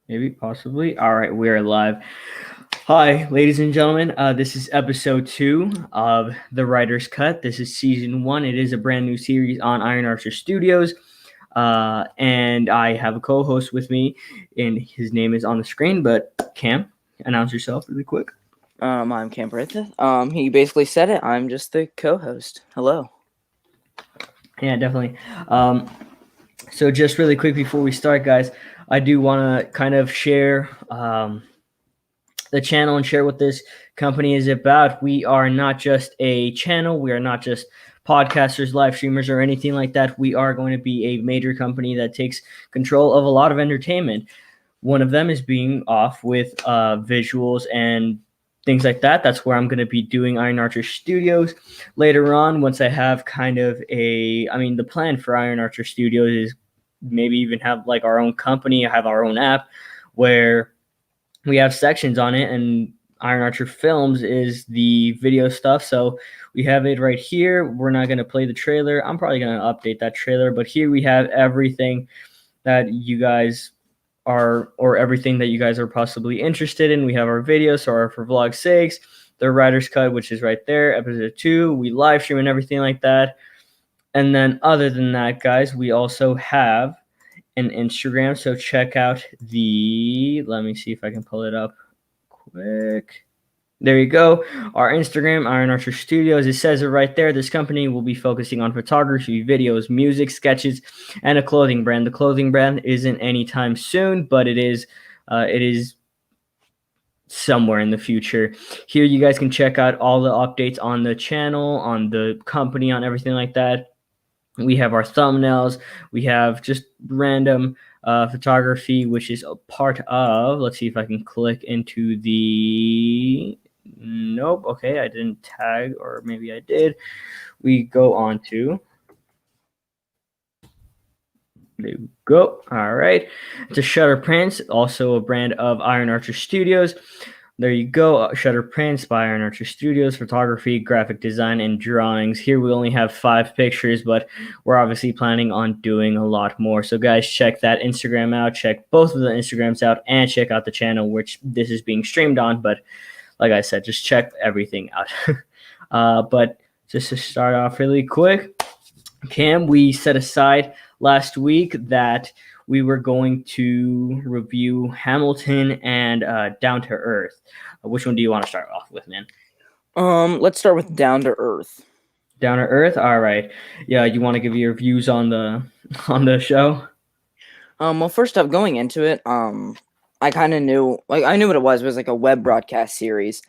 Maybe, possibly. All right, we're live. Hi, ladies and gentlemen. This is episode 2 of The Writer's Cut. This is season 1. It is a brand new series on Iron Archer Studios. And I have a co host with me, and his name is on the screen. But Cam, announce yourself really quick. I'm Cam Braithwaite. He basically said it. I'm just the co-host. Hello. Yeah, definitely. So, just really quick before we start, guys, I do want to kind of share the channel and share what this company is about. We are not just a channel. We are not just podcasters, live streamers, or anything like that. We are going to be a major company that takes control of a lot of entertainment. One of them is being off with visuals and things like that. That's where I'm going to be doing Iron Archer Studios later on. Once I have kind of the plan for Iron Archer Studios is maybe even have like our own company, have our own app where we have sections on it, and Iron Archer Films is the video stuff. So we have it right here. We're not going to play the trailer. I'm probably going to update that trailer, but here we have everything that you guys are, or everything that you guys are possibly interested in. We have our videos, so our for vlog sakes, the writer's cut, which is right there, episode 2. We live stream and everything like that. And then other than that, guys, we also have an Instagram. So check out let me see if I can pull it up quick. There you go. Our Instagram, Iron Archer Studios. It says it right there. This company will be focusing on photography, videos, music, sketches, and a clothing brand. The clothing brand isn't anytime soon, but it is somewhere in the future. Here you guys can check out all the updates on the channel, on the company, on everything like that. We have our thumbnails. We have just random photography, which is a part of. Let's see if I can click into the. Nope. Okay, I didn't tag, or maybe I did. We go on to. There we go. All right. It's a Shutter Prints, also a brand of Iron Archer Studios. There you go. Shutter Prints by Iron Archer Studios, photography, graphic design, and drawings. Here we only have 5 pictures, but we're obviously planning on doing a lot more. So guys, check that Instagram out. Check both of the Instagrams out, and check out the channel which this is being streamed on. But like I said, just check everything out. But just to start off really quick, Cam, we set aside last week that we were going to review Hamilton and Down to Earth. Which one do you want to start off with, man? Let's start with Down to Earth. Down to Earth. All right. Yeah, you want to give your views on the show? Well, first off, going into it, I kind of knew, I knew what it was. It was like a web broadcast series.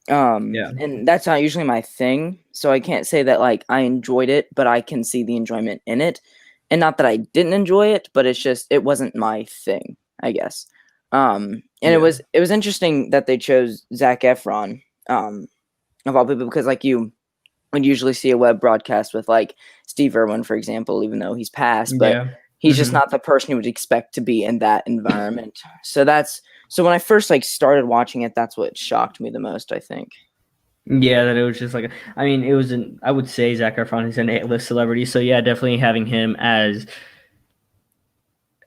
Yeah. And that's not usually my thing, so I can't say that like I enjoyed it, but I can see the enjoyment in it. And not that I didn't enjoy it, but it's just it wasn't my thing, I guess. And it was interesting that they chose Zac Efron, of all people, because like you would usually see a web broadcast with like Steve Irwin, for example, even though he's passed, but he's just not the person you would expect to be in that environment. So when I first like started watching it, that's what shocked me the most, I think. Yeah, that it was just like it was I would say Zac Efron is an A-list celebrity, so yeah, definitely having him as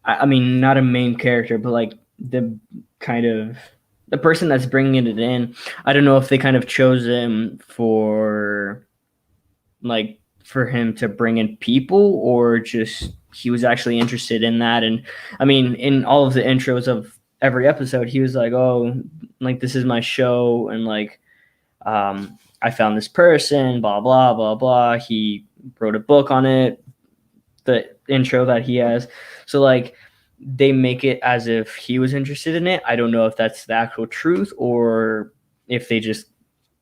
not a main character, but like the kind of the person that's bringing it in. I don't know if they kind of chose him for him to bring in people, or just he was actually interested in that. And in all of the intros of every episode, he was like, oh, like, this is my show, and like, I found this person, blah blah blah blah. He wrote a book on it, the intro that he has. So like, they make it as if he was interested in it. I don't know if that's the actual truth, or if they just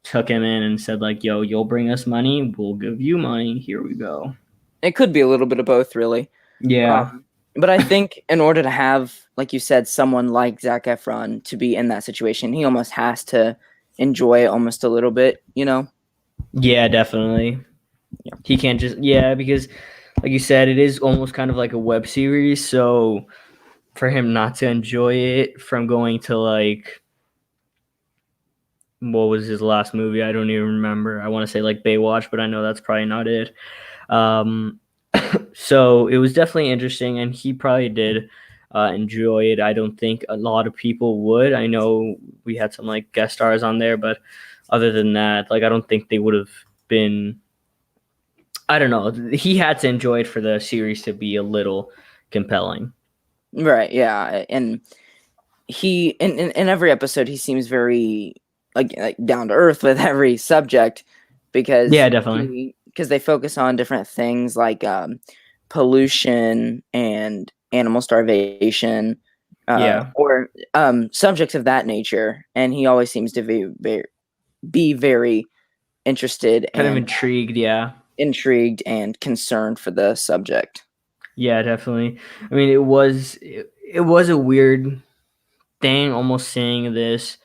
took him in and said like, yo, you'll bring us money, we'll give you money, here we go. It could be a little bit of both, really. Yeah. But I think in order to have, like you said, someone like Zac Efron to be in that situation, he almost has to enjoy it almost a little bit, you know? Yeah, definitely. Yeah. He can't just, because like you said, it is almost kind of like a web series. So for him not to enjoy it, from going to like, what was his last movie? I don't even remember. I want to say like Baywatch, but I know that's probably not it. So it was definitely interesting, and he probably did enjoy it. I don't think a lot of people would. I know we had some like guest stars on there, but other than that, like I don't think they would have been. I don't know. He had to enjoy it for the series to be a little compelling. Right, yeah. And he in every episode he seems very like down to earth with every subject because Yeah, definitely. because they focus on different things like pollution and animal starvation Yeah, or subjects of that nature, and he always seems to be very interested kind of and intrigued. Yeah. intrigued and concerned for the subject. Yeah, definitely. I mean, it was a weird thing almost seeing this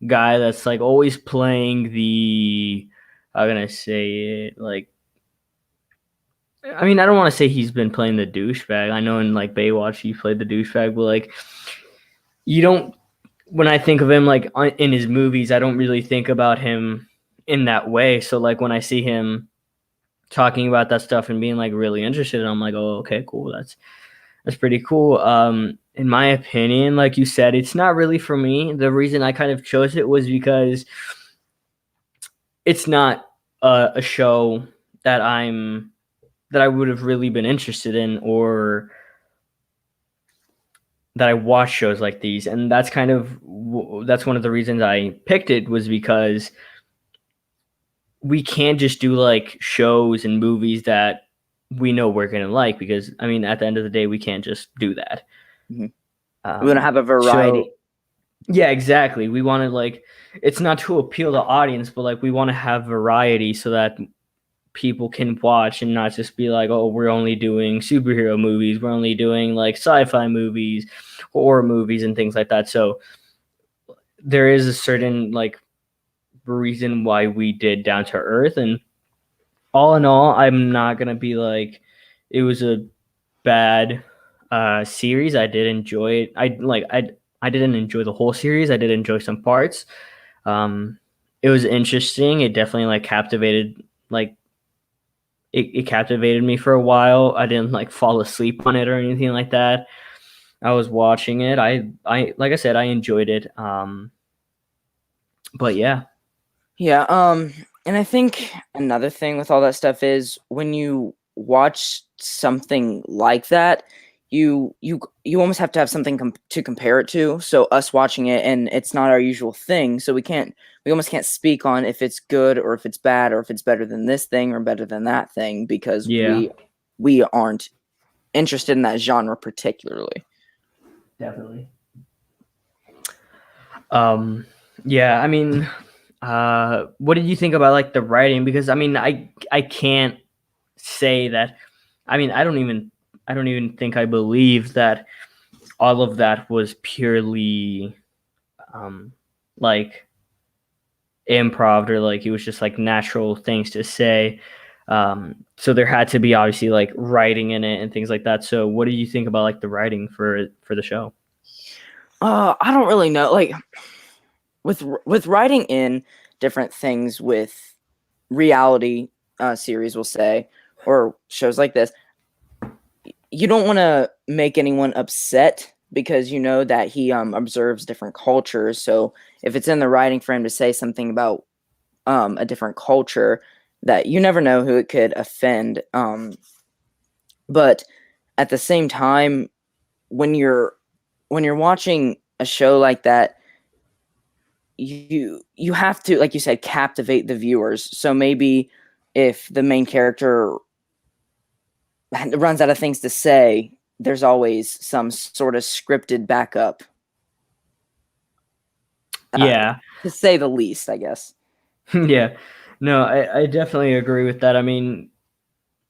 guy that's like always playing the how can I say it like I mean I don't want to say he's been playing the douchebag. I know in like Baywatch he played the douchebag, but like you don't when I think of him like in his movies, I don't really think about him in that way. So like when I see him talking about that stuff and being like really interested, I'm like, oh, okay, cool. That's pretty cool. In my opinion, like you said, it's not really for me. The reason I kind of chose it was because it's not a show that I would have really been interested in, or that I watch shows like these, and that's kind of that's one of the reasons I picked it was because we can't just do like shows and movies that we know we're gonna like, because I mean at the end of the day we can't just do that. Mhm. We want to have a variety. So yeah, exactly. We want to like it's not to appeal to audience, but like we want to have variety so that people can watch and not just be like, oh, we're only doing superhero movies, we're only doing like sci-fi movies, horror movies, and things like that. So there is a certain like reason why we did Down to Earth, and all in all, I'm not gonna be like it was a bad series. I did enjoy it. I didn't enjoy the whole series. I did enjoy some parts. It was interesting. It definitely like captivated like it captivated me for a while. I didn't like fall asleep on it or anything like that. I was watching it. I like I said, I enjoyed it. But yeah. Yeah, and I think another thing with all that stuff is when you watch something like that, you almost have to have something to compare it to. So us watching it, and it's not our usual thing, so we almost can't speak on if it's good or if it's bad or if it's better than this thing or better than that thing because Yeah. we aren't interested in that genre particularly. Definitely. Yeah, I mean, what did you think about like the writing? Because I mean, I can't say that. I mean, I don't even think I believe that all of that was purely like improv, or like it was just like natural things to say. So there had to be obviously like writing in it and things like that. So what do you think about like the writing for the show? I don't really know. Like with writing in different things with reality series, we'll say, or shows like this, you don't want to make anyone upset because you know that he observes different cultures. So if it's in the writing for him to say something about a different culture, that you never know who it could offend. But at the same time, when you're watching a show like that, you have to, like you said, captivate the viewers. So maybe if the main character runs out of things to say, there's always some sort of scripted backup. Yeah. To say the least, I guess. Yeah. No, I definitely agree with that. I mean,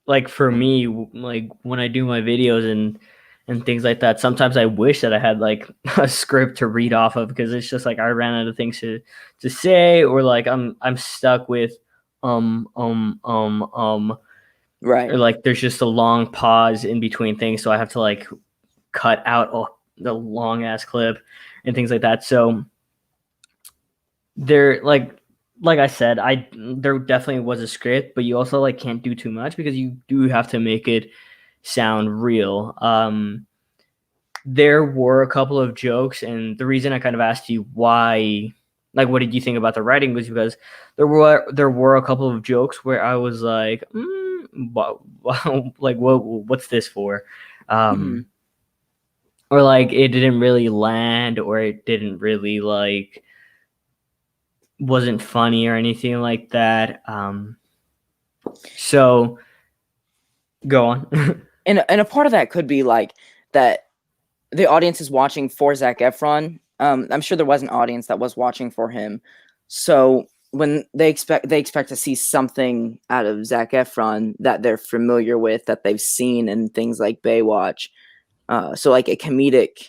like for me, like when I do my videos and things like that, sometimes I wish that I had like a script to read off of, because it's just like I ran out of things to say, or like I'm stuck with Right. or like there's just a long pause in between things, so I have to like cut out the long ass clip and things like that. So there like I said, there definitely was a script, but you also like can't do too much because you do have to make it sound real. there were a couple of jokes, and the reason I kind of asked you why, like, what did you think about the writing, was because there were a couple of jokes where I was like, like, what's this for? Mhm. Or like it didn't really land, or it didn't really like wasn't funny or anything like that. So go on. And a part of that could be like that the audience is watching for Zac Efron. I'm sure there was an audience that was watching for him. So when they expect to see something out of Zac Efron that they're familiar with, that they've seen in things like Baywatch. So like a comedic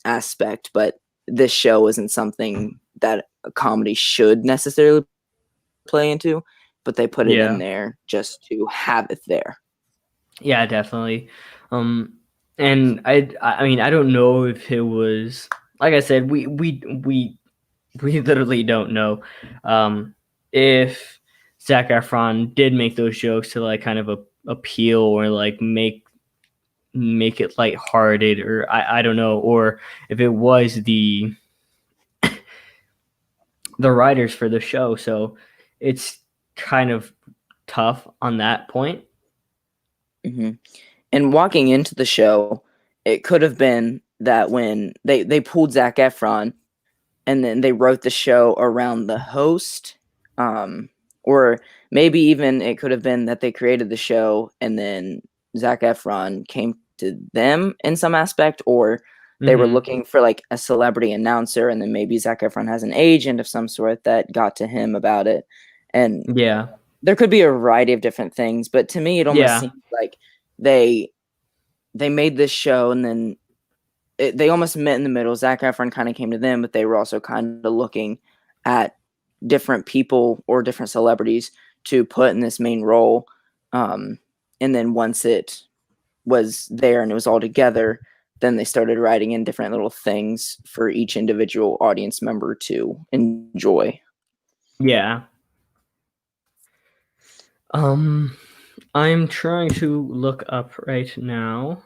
aspect, but this show isn't something that a comedy should necessarily play into, but they put it in Yeah. there just to have it there. Yeah, definitely. Um, and I mean, I don't know if it was, like I said, we literally don't know if Zac Efron did make those jokes to like kind of appeal, or like make it lighthearted, or I don't know, or if it was the writers for the show. So it's kind of tough on that point. hmm And walking into the show, it could have been that when they pulled Zac Efron and then they wrote the show around the host, or maybe even it could have been that they created the show and then Zac Efron came to them in some aspect, or they were Hmm. looking for like a celebrity announcer, and then maybe Zac Efron has an agent of some sort that got to him about it. And Yeah. there could be a variety of different things, but to me, it almost Yeah. seems like they they made this show and then they almost met in the middle. Zac Efron kind of came to them, but they were also kind of looking at different people or different celebrities to put in this main role. Um, and then once it was there and it was all together, then they started writing in different little things for each individual audience member to enjoy. Yeah. Um, I'm trying to look up right now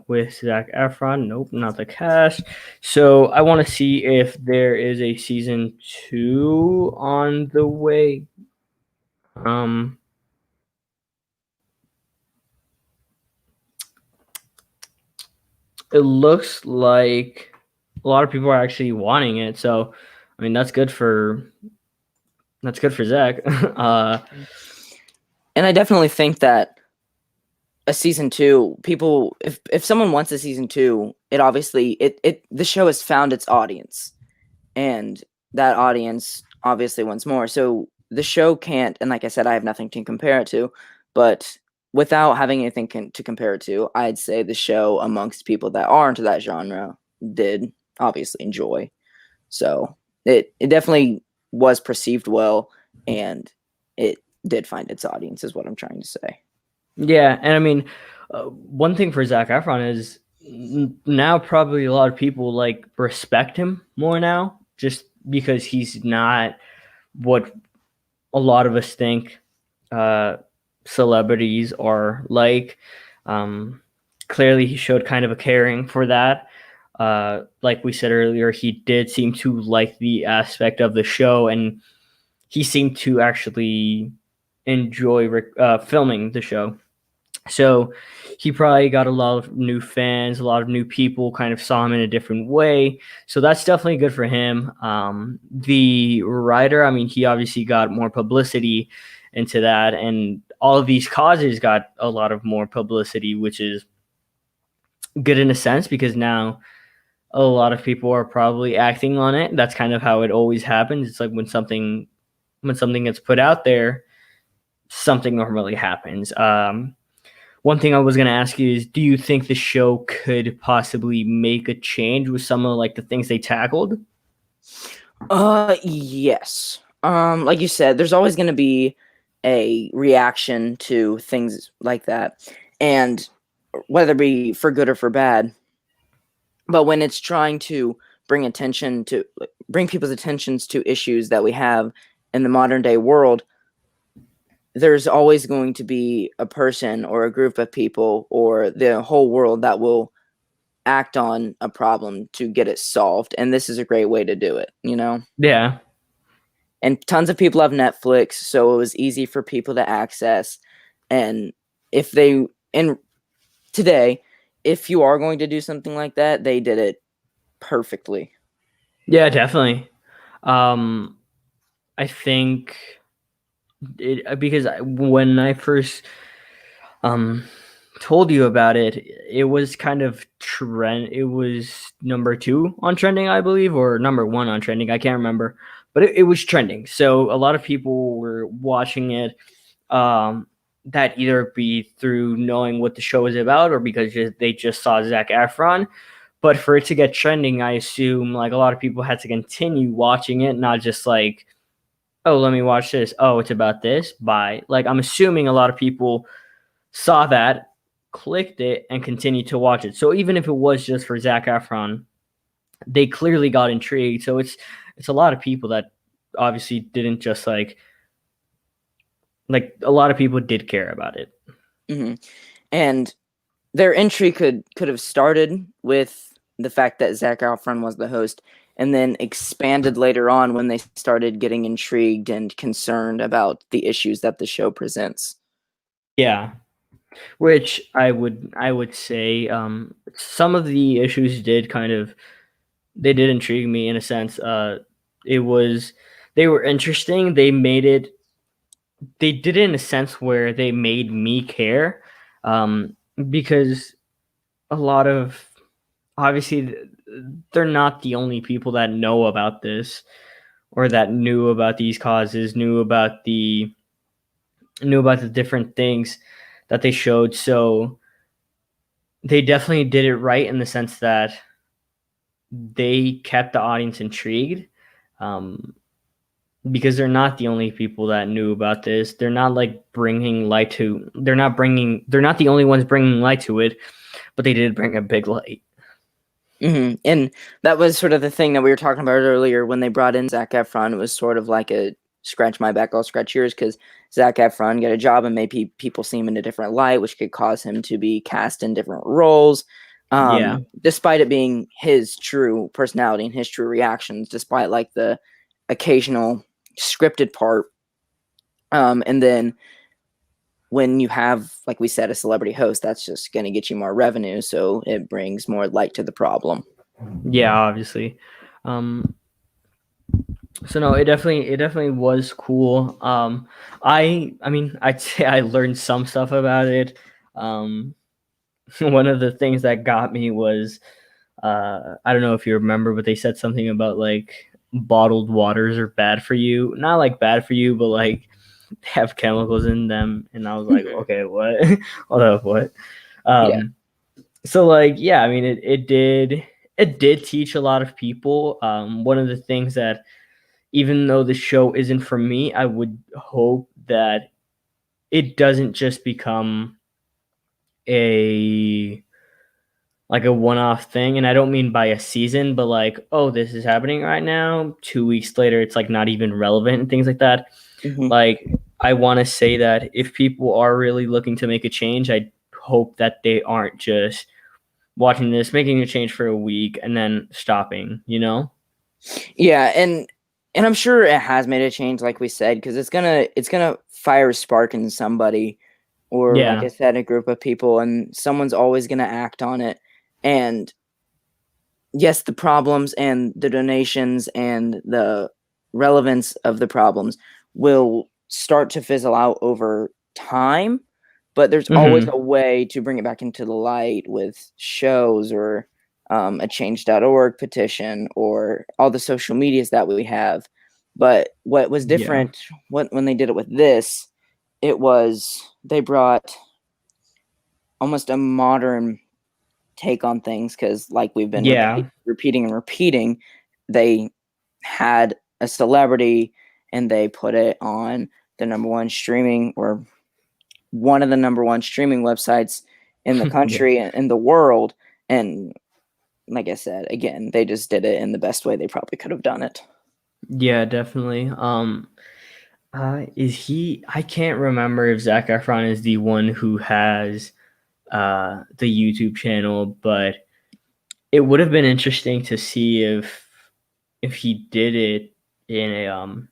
with Zac Efron. Nope, not the cast. So I want to see if there is a season 2 on the way. Um, it looks like a lot of people are actually wanting it. So, I mean, that's good for Zach. And I definitely think that a season two, people, if someone wants a season two, it obviously it the show has found its audience, and that audience obviously wants more. So the show can't, and like I said, I have nothing to compare it to, but without having anything to compare it to, I'd say the show amongst people that are into that genre did obviously enjoy. So it definitely was perceived well, and it did find its audience, is what I'm trying to say. Yeah, and I mean, one thing for Zac Efron is now probably a lot of people like respect him more now, just because he's not what a lot of us think uh, celebrities are like. Um, Clearly, he showed kind of a caring for that. Like we said earlier, he did seem to like the aspect of the show, and he seemed to actually enjoy filming the show. So he probably got a lot of new fans, a lot of new people kind of saw him in a different way. So that's definitely good for him. The writer, I mean, he obviously got more publicity into that, and all of these causes got a lot of more publicity, which is good in a sense, because now a lot of people are probably acting on it. That's kind of how it always happens. It's like when something gets put out there, something normally happens. One thing I was going to ask you is, do you think the show could possibly make a change with some of like the things they tackled? Yes. Like you said, there's always going to be a reaction to things like that, and whether it be for good or for bad. But when it's trying to bring people's attentions to issues that we have in the modern day world, there's always going to be a person or a group of people or the whole world that will act on a problem to get it solved, and this is a great way to do it, Yeah. And tons of people have Netflix, so it was easy for people to access. And if they in today, if you are going to do something like that, they did it perfectly. Yeah, definitely. I think because when I first told you about it, it was kind of trend. It was number 2 on trending, I believe, or number 1 on trending. I can't remember, but it was trending. So a lot of people were watching it. That either be through knowing what the show is about or because they just saw Zac Efron. But for it to get trending, I assume like a lot of people had to continue watching it, not just like, oh, let me watch this. Oh, it's about this. Bye. Like I'm assuming a lot of people saw that, clicked it, and continued to watch it. So even if it was just for Zac Efron, they clearly got intrigued. So it's a lot of people that obviously didn't just like a lot of people did care about it. Mm-hmm. And their entry could have started with the fact that Zac Efron was the host, and then expanded later on when they started getting intrigued and concerned about the issues that the show presents. Yeah, which I would say some of the issues did they did intrigue me in a sense. It was they were interesting. They did it in a sense where they made me care, because a lot of obviously they're not the only people that know about this or that knew about these causes, knew about the different things that they showed. So they definitely did it right in the sense that they kept the audience intrigued. Um, because they're not the only people that knew about this. They're not like bringing light to. They're not the only ones bringing light to it, but they did bring a big light. Mm-hmm. And that was sort of the thing that we were talking about earlier when they brought in Zac Efron. It was sort of like a scratch my back, I'll scratch yours, because Zac Efron got a job and maybe people see him in a different light, which could cause him to be cast in different roles. Yeah. Despite it being his true personality and his true reactions, despite like the occasional scripted part. And then when you have, like we said, a celebrity host, that's just going to get you more revenue. So it brings more light to the problem. Yeah, obviously. So no, it definitely was cool. I mean, I'd say I learned some stuff about it. One of the things that got me was I don't know if you remember, but they said something about like bottled waters are bad for you. Not like bad for you, but like they have chemicals in them. And I was like, okay, what? Hold up, what? Yeah. So like, yeah, I mean, it did teach a lot of people. One of the things that even though the show isn't for me, I would hope that it doesn't just become a a one-off thing. And I don't mean by a season, but like, oh, this is happening right now, 2 weeks later it's like not even relevant and things like that. Mm-hmm. Like I want to say that if people are really looking to make a change, I hope that they aren't just watching this, making a change for a week and then stopping, Yeah, and I'm sure it has made a change, like we said, because it's gonna fire a spark in somebody, or like I said, a group of people, and someone's always gonna act on it. And yes, the problems and the donations and the relevance of the problems will start to fizzle out over time, but there's always a way to bring it back into the light with shows or a change.org petition or all the social medias that we have. But what was different when they did it with this, it was they brought almost a modern take on things, because like we've been repeating and repeating, they had a celebrity and they put it on the number one streaming, or one of the number one streaming websites in the country and in the world. And like I said, again, they just did it in the best way they probably could have done it. Yeah, definitely. Is he? I can't remember if Zac Efron is the one who has the YouTube channel, but it would have been interesting to see if he did it in a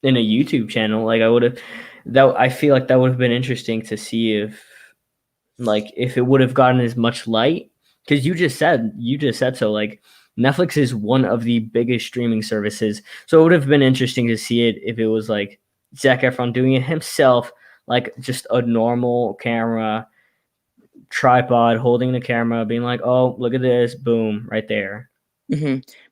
YouTube channel. Like I feel like that would have been interesting to see if it would have gotten as much light, because you just said so. Like, Netflix is one of the biggest streaming services, so it would have been interesting to see it if it was like Zac Efron doing it himself, like just a normal camera tripod holding the camera, being like, "Oh, look at this, boom, right there."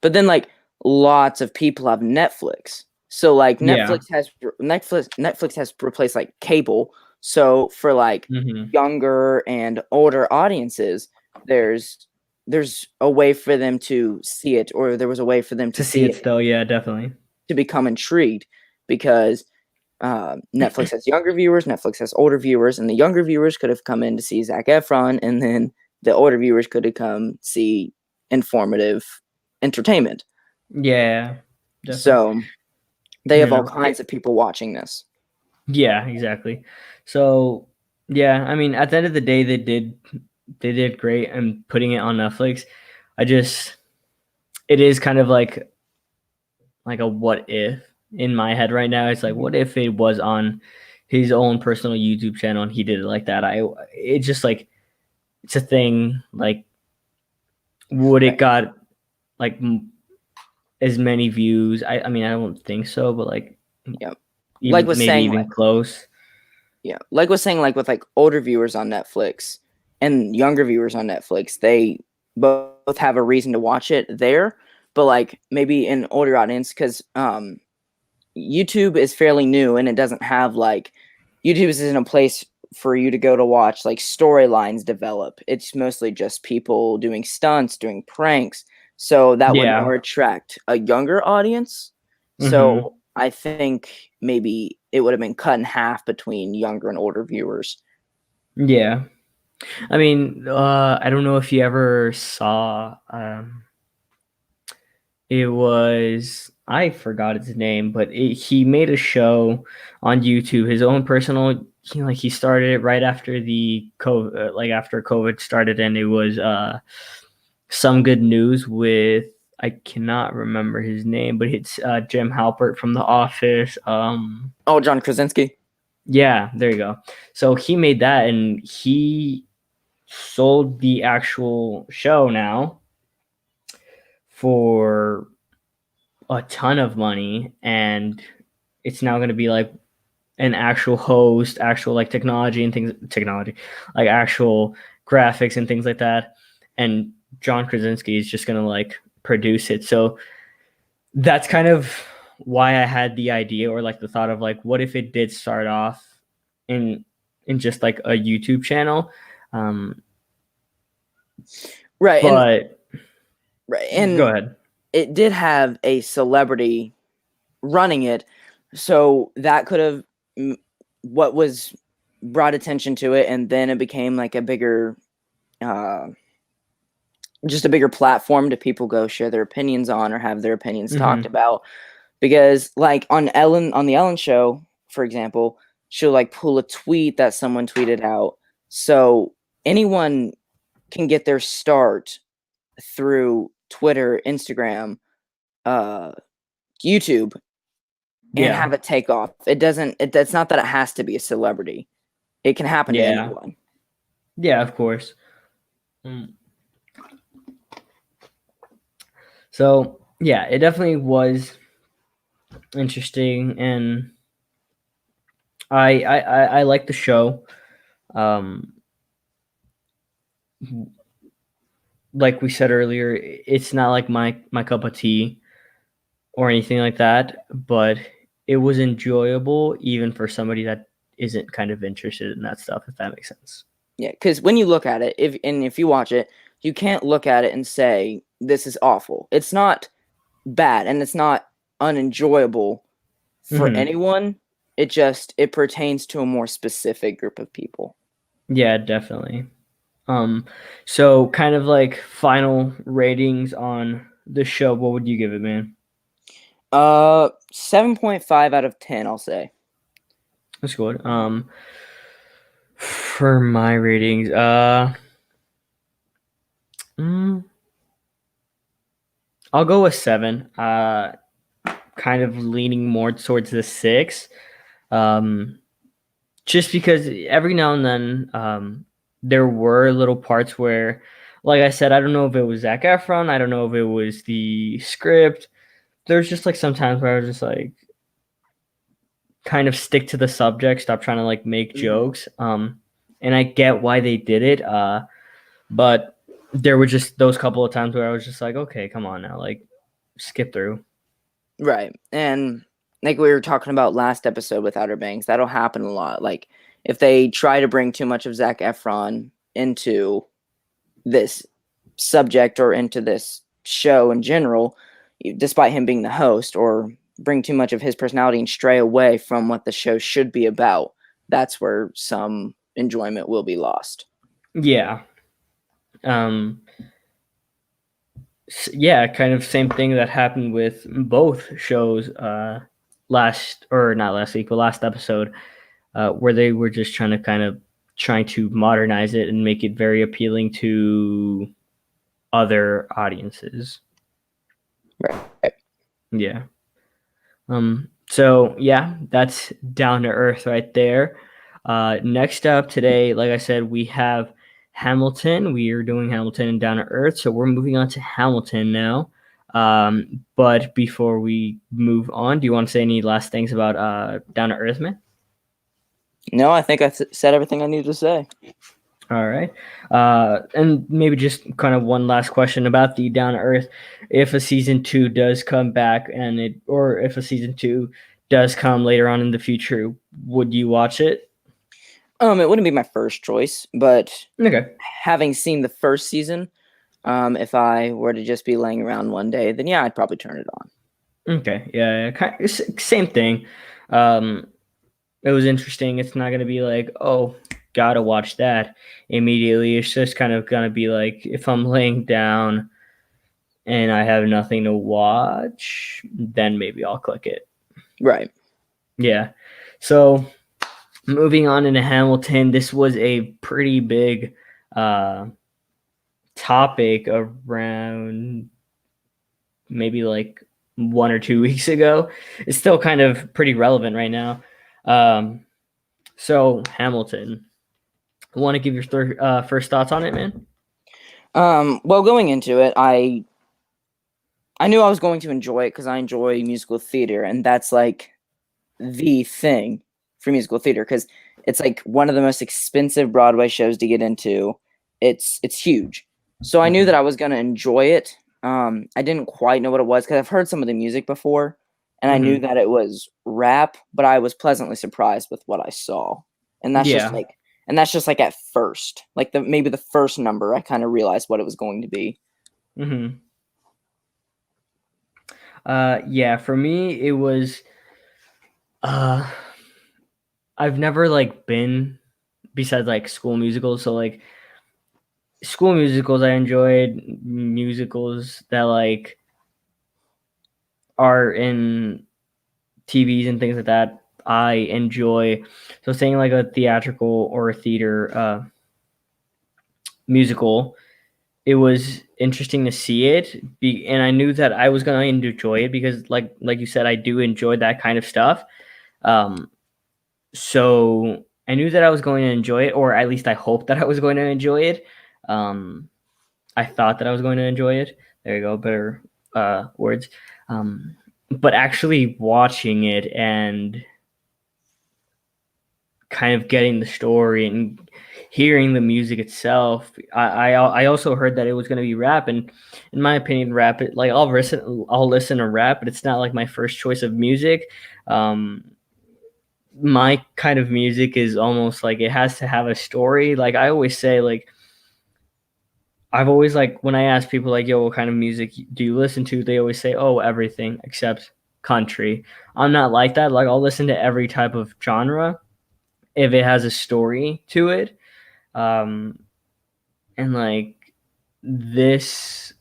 But then like lots of people have Netflix. So like Yeah. Netflix has replaced like cable. So for like Hmm. younger and older audiences, there's a way for them to see it, or there was a way for them to To see see it it still, yeah, definitely. to become intrigued, because Netflix has younger viewers, Netflix has older viewers, and the younger viewers could have come in to see Zac Efron, and then the older viewers could have come see informative entertainment. Yeah, definitely. So they You have all know, kinds of people watching this. yeah, exactly. So, yeah, I mean, at the end of the day, they did great and putting it on Netflix. I just it is kind of like a what if in my head right now. It's like, what if it was on his own personal YouTube channel and he did it like that? It's just like it's a thing. Like, would it Right. got like as many views? I mean, I don't think so, but like Yeah. Like even was maybe saying even like close. yeah, like was saying like with like older viewers on Netflix and younger viewers on Netflix, they both have a reason to watch it there, but like maybe an older audience, because YouTube is fairly new and it doesn't have like YouTube isn't a place for you to go to watch like storylines develop. It's mostly just people doing stunts, doing pranks. So that would Yeah. more attract a younger audience. Hmm. So I think maybe it would have been cut in half between younger and older viewers. Yeah. I mean, I don't know if you ever saw. It was I forgot his name, but he made a show on YouTube, his own personal. He started it right after the COVID, like after COVID started, and it was some good news with. I cannot remember his name, but it's Jim Halpert from The Office. Oh, John Krasinski. Yeah, there you go. So he made that, and he sold the actual show now for a ton of money, and it's now going to be like an actual host, actual like technology, like actual graphics and things like that. And John Krasinski is just going to like produce it. So that's kind of why I had the idea, or like the thought of like, what if it did start off in just like a YouTube channel. Um, Right. but And go ahead. it did have a celebrity running it, so that could have what was brought attention to it, and then it became like a bigger uh just a bigger platform to people go share their opinions on or have their opinions talked Hmm. about. Because like on the Ellen show, for example, she'll like pull a tweet that someone tweeted out, so anyone can get their start through Twitter, Instagram, uh YouTube, and Yeah. have it take off. It's not that it has to be a celebrity. It can happen to Yeah. anyone. Yeah, of course. Mm. So yeah, it definitely was interesting, and I like the show. Um, like we said earlier, it's not like my cup of tea or anything like that, but it was enjoyable even for somebody that isn't kind of interested in that stuff, if that makes sense. Yeah, because when you look at it, if you watch it, you can't look at it and say this is awful. It's not bad, and it's not unenjoyable for Hmm. anyone. It pertains to a more specific group of people. Yeah, definitely. So kind of like final ratings on the show, what would you give it, man? 7.5 out of 10, I'll say. That's good. For my ratings, mm, I'll go with 7. Kind of leaning more towards the 6. Um, just because every now and then there were little parts where, like I said, I don't know if it was Zac Efron, I don't know if it was the script. There's just like sometimes where I was just like, kind of stick to the subject, stop trying to like make jokes. And I get why they did it. But there were just those couple of times where I was just like, okay, come on now, like skip through. Right. And like we were talking about last episode with Outer Banks, that'll happen a lot. Like if they try to bring too much of Zac Efron into this subject or into this show in general, despite him being the host, or bring too much of his personality and stray away from what the show should be about, that's where some enjoyment will be lost. Yeah. Yeah, kind of same thing that happened with both shows last or not last week, but last episode, where they were just trying to modernize it and make it very appealing to other audiences. Right. Yeah. So yeah, that's Down to Earth right there. Next up today, like I said, we have Hamilton. We are doing Hamilton and Down to Earth, so we're moving on to Hamilton now. But before we move on, do you want to say any last things about Down to Earth, man? No, I think I said everything I needed to say. All right. And maybe just kind of one last question about the Down to Earth. If a season 2 does come back or if a season 2 does come later on in the future, would you watch it? It wouldn't be my first choice, but Okay. having seen the first season, if I were to just be laying around one day, then yeah, I'd probably turn it on. Okay. Yeah. Same thing. It was interesting. It's not going to be like, oh, gotta watch that immediately. It's just kind of going to be like, if I'm laying down and I have nothing to watch, then maybe I'll click it. Right. Yeah. So moving on into Hamilton, this was a pretty big topic around maybe like 1 or 2 weeks ago. It's still kind of pretty relevant right now. So Hamilton, want to give your first thoughts on it, man? Well, going into it, I knew I was going to enjoy it because I enjoy musical theater, and that's like the thing for musical theater because it's like one of the most expensive Broadway shows to get into. It's huge, so I knew that I was gonna enjoy it. I didn't quite know what it was because I've heard some of the music before, and I knew that it was rap, but I was pleasantly surprised with what I saw, and that's just like at first, like maybe the first number, I kind of realized what it was going to be. Yeah, for me it was I've never like been besides like school musicals, so like school musicals I enjoyed, musicals that like are in TVs and things like that I enjoy. So saying like a theatrical or a theater musical, it was interesting to see it, and I knew that I was going to enjoy it because like you said, I do enjoy that kind of stuff. So I knew that I was going to enjoy it, or at least I hoped that I was going to enjoy it. I thought that I was going to enjoy it. There you go, better words. But actually watching it and kind of getting the story and hearing the music itself, I also heard that it was going to be rap, and in my opinion, rap, like I'll listen to rap, but it's not like my first choice of music. My kind of music is almost like it has to have a story. Like I always say, like I've always like when I ask people like, yo, what kind of music do you listen to? They always say, oh, everything except country. I'm not like that. Like I'll listen to every type of genre if it has a story to it. And like this,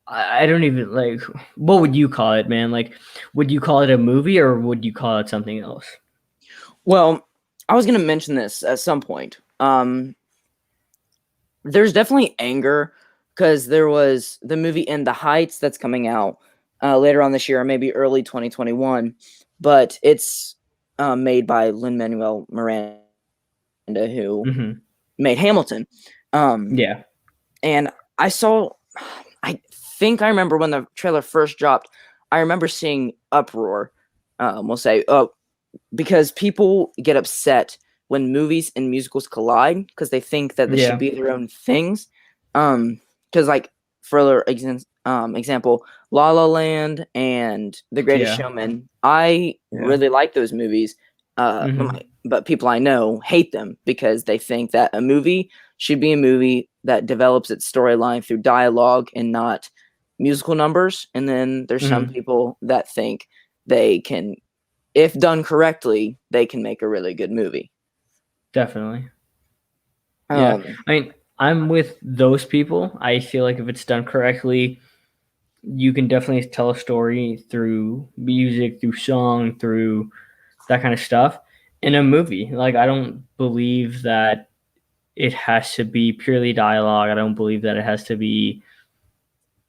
I don't even like, what would you call it, man? Like, would you call it a movie or would you call it something else? Well, I was going to mention this at some point. There's definitely anger because there was the movie In the Heights that's coming out later on this year, or maybe early 2021, but it's made by Lin-Manuel Miranda, who Hmm. made Hamilton. Yeah. And I think I remember when the trailer first dropped, I remember seeing uproar, we'll say, because people get upset when movies and musicals collide because they think that they should Yeah. be their own things. Because like for example, La La Land and The Greatest Yeah. Showman, I Yeah. really like those movies. Hmm. But people I know hate them because they think that a movie should be a movie that develops its storyline through dialogue and not musical numbers. And then there's some Hmm. people that think they can, if done correctly, they can make a really good movie. Definitely. Yeah. Um, I mean, I'm with those people. I feel like if it's done correctly, you can definitely tell a story through music, through song, through that kind of stuff in a movie. Like, I don't believe that it has to be purely dialogue. I don't believe that it has to be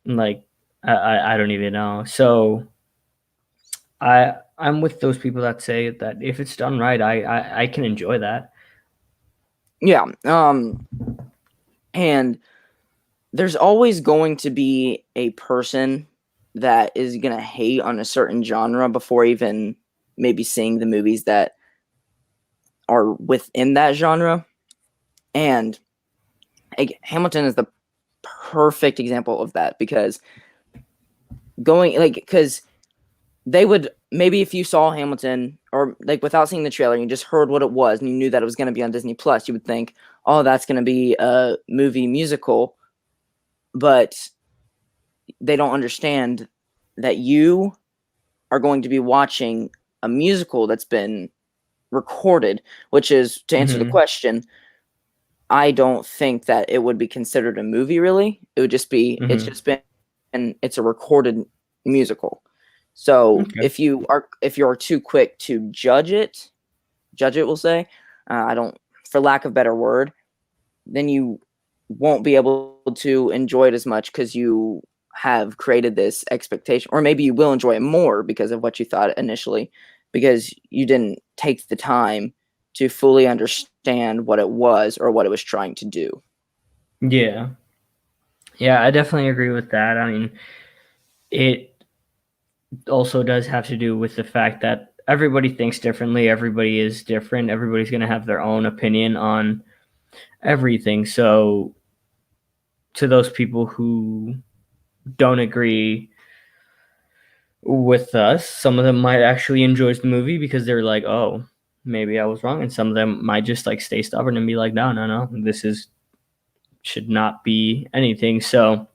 like, I don't even know. So I'm with those people that say that if it's done right, I can enjoy that. yeah. And there's always going to be a person that is going to hate on a certain genre before even maybe seeing the movies that are within that genre. And Hamilton is the perfect example of that because because they would, maybe if you saw Hamilton or like without seeing the trailer, you just heard what it was and you knew that it was going to be on Disney Plus, you would think, oh, that's going to be a movie musical. But they don't understand that you are going to be watching a musical that's been recorded, which is, to answer the Hmm. question, I don't think that it would be considered a movie really. It would just be, it's Hmm. just been, and it's a recorded musical. So Okay. if you're too quick to judge it, we'll say, I don't, for lack of a better word, then you won't be able to enjoy it as much because you have created this expectation, or maybe you will enjoy it more because of what you thought initially, because you didn't take the time to fully understand what it was or what it was trying to do. Yeah. Yeah, I definitely agree with that. I mean, it also does have to do with the fact that everybody thinks differently. Everybody is different. Everybody's going to have their own opinion on everything. So, to those people who don't agree with us, some of them might actually enjoy the movie because they're like, "Oh, maybe I was wrong," and some of them might just like stay stubborn and be like, "No, no, no, this is should not be anything." So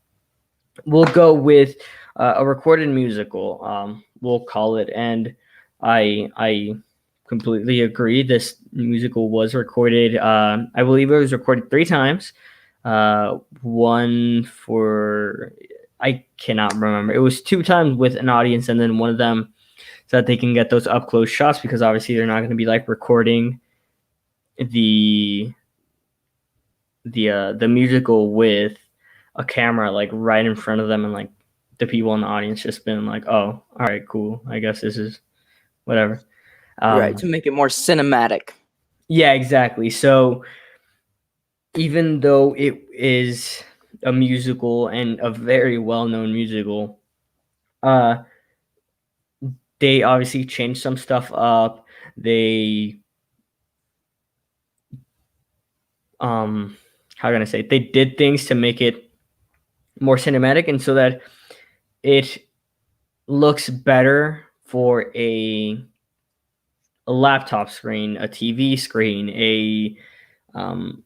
we'll go with a recorded musical. We'll call it, and I completely agree. This musical was recorded. I believe it was recorded 3 times. One for I cannot remember. It was 2 times with an audience, and then one of them so that they can get those up close shots because obviously they're not going to be like recording the the musical with a camera like right in front of them and like the people in the audience just been like, oh, all right, cool. I guess this is whatever. Right, to make it more cinematic. Yeah, exactly. So even though it is a musical and a very well-known musical, uh, they obviously changed some stuff up. They how can I say it? They did things to make it more cinematic and so that it looks better for a laptop screen, a TV screen, um,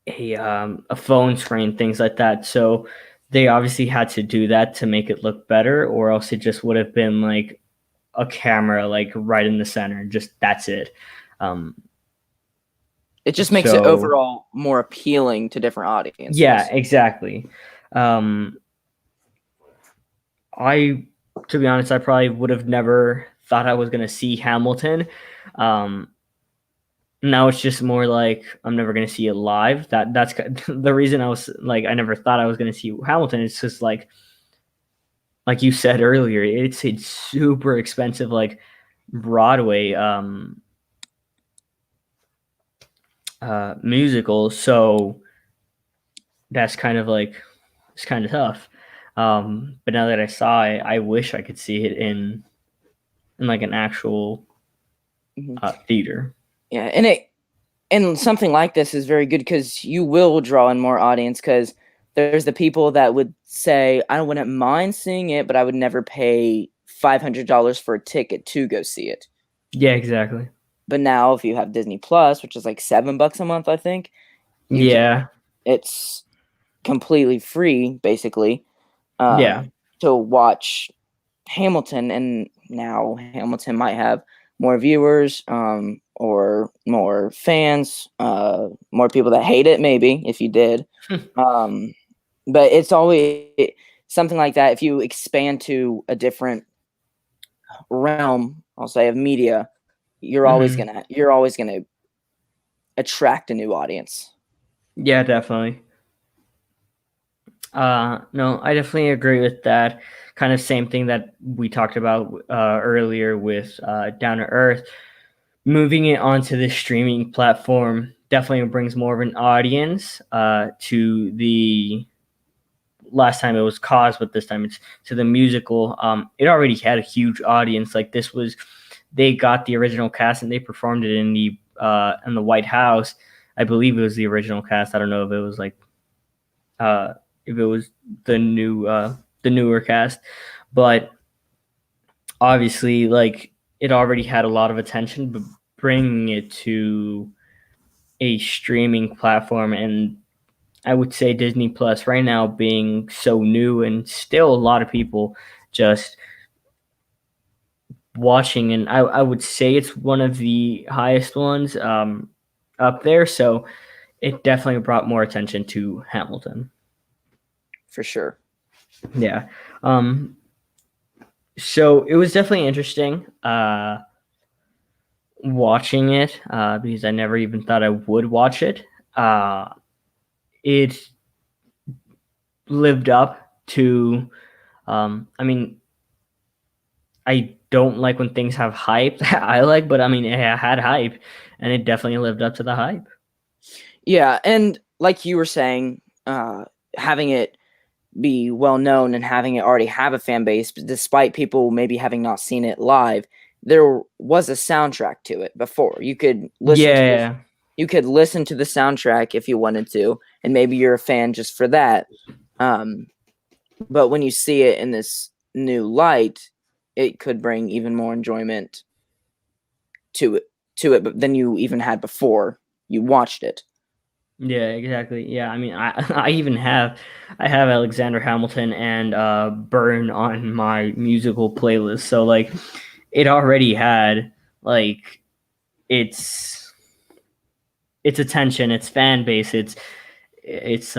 a phone screen, things like that. So they obviously had to do that to make it look better, or else it just would have been like a camera like right in the center. Just that's it. Um, It just makes it so overall more appealing to different yeah, audiences. exactly. Um, I, to be honest, I probably would have never thought I was gonna see Hamilton. Um, Now it's just more like I'm never gonna see it live. That's the reason I was like I never thought I was gonna see Hamilton. It's just like you said earlier, it's a super expensive like Broadway musical, so that's kind of like it's kind of tough. But now that I saw it, I wish I could see it in like an actual Mhm. theater. Yeah, and something like this is very good because you will draw in more audience because there's the people that would say, I wouldn't mind seeing it, but I would never pay $500 for a ticket to go see it. Yeah, exactly. But now if you have Disney Plus, which is like $7 a month, I think, you can Yeah, it's completely free basically yeah, to watch Hamilton, and now Hamilton might have more viewers, or more fans, more people that hate it, maybe if you did. Um, but it's always something like that. If you expand to a different realm, I'll say, of media, hmm you're always gonna attract a new audience. yeah, definitely. No, I definitely agree with that. Kind of same thing that we talked about earlier with Down to Earth. Moving it onto the streaming platform definitely brings more of an audience to the last time it was Cause, but this time it's to the musical. It already had a huge audience. Like this was, they got the original cast and they performed it in the White House. I believe it was the original cast. I don't know if it was like if it was the newer cast, but obviously like it already had a lot of attention. But bringing it to a streaming platform, and I would say Disney Plus right now being so new and still a lot of people just watching, and I would say it's one of the highest ones up there. So it definitely brought more attention to Hamilton. For sure. Yeah. Um, so it was definitely interesting watching it because I never even thought I would watch it. It lived up to, I mean, I don't like when things have hype. I like, but I mean, it had hype, and it definitely lived up to the hype. Yeah, and like you were saying, having it be well known and having it already have a fan base, despite people maybe having not seen it live, there was a soundtrack to it before. Yeah, You could listen to the soundtrack if you wanted to, and maybe you're a fan just for that. Um, but when you see it in this new light, it could bring even more enjoyment to it than you even had before you watched it. yeah, exactly. Yeah, I mean, I have Alexander Hamilton and Burn on my musical playlist. So like, it already had like its its attention, its fan base, its its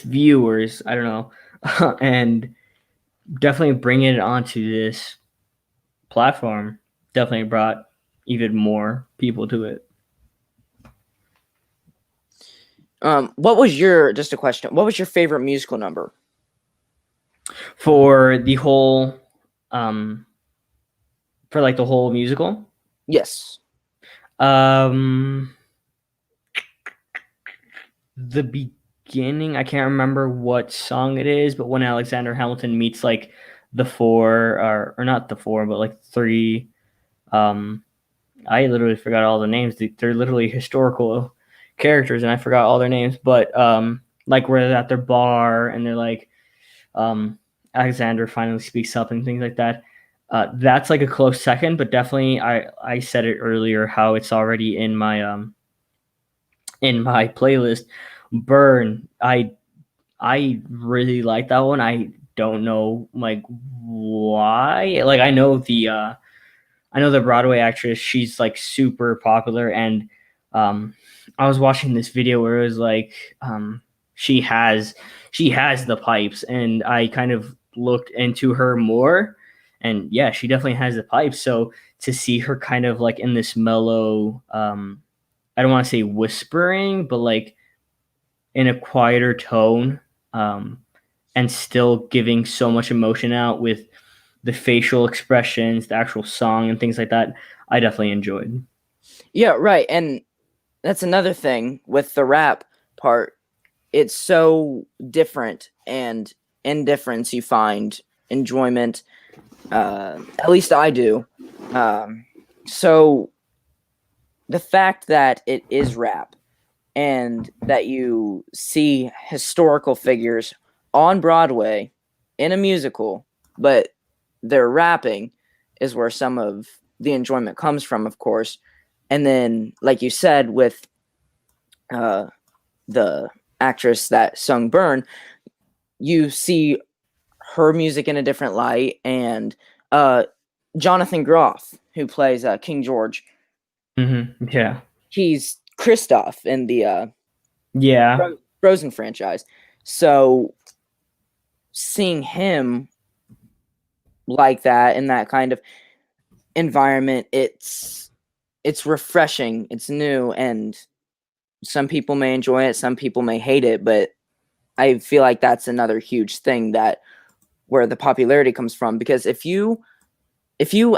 viewers. I don't know, and definitely bringing it onto this platform definitely brought even more people to it. What was your just a question? What was your favorite musical number? For the whole um for like the whole musical. Yes. Um the beginning, I can't remember what song it is, but when Alexander Hamilton meets like the four or not the four, but like three um I literally forgot all the names. They're literally historical characters and I forgot all their names, but like we're at their bar and they're like um Alexander finally speaks up and things like that. That's like a close second, but definitely I said it earlier how it's already in my playlist. Burn. I really like that one. I don't know like why. Like I know the Broadway actress. She's like super popular, and um, I was watching this video where it was like she has she has the pipes, and I kind of looked into her more, and yeah, she definitely has the pipes. So to see her kind of like in this mellow, I don't want to say whispering, but like in a quieter tone, and still giving so much emotion out with the facial expressions, the actual song, and things like that. I definitely enjoyed. Yeah, right. And that's another thing with the rap part. It's so different, and in difference you find enjoyment. At least I do. So the fact that it is rap and that you see historical figures on Broadway in a musical, but they're rapping, is where some of the enjoyment comes from, of course. And then, like you said, with the actress that sung Burn, you see her music in a different light. And Jonathan Groff, who plays King George, Yeah. he's Kristoff in the Yeah. Frozen franchise. So seeing him like that in that kind of environment, it's refreshing, it's new, and some people may enjoy it, some people may hate it, but I feel like that's another huge thing that where the popularity comes from. Because if you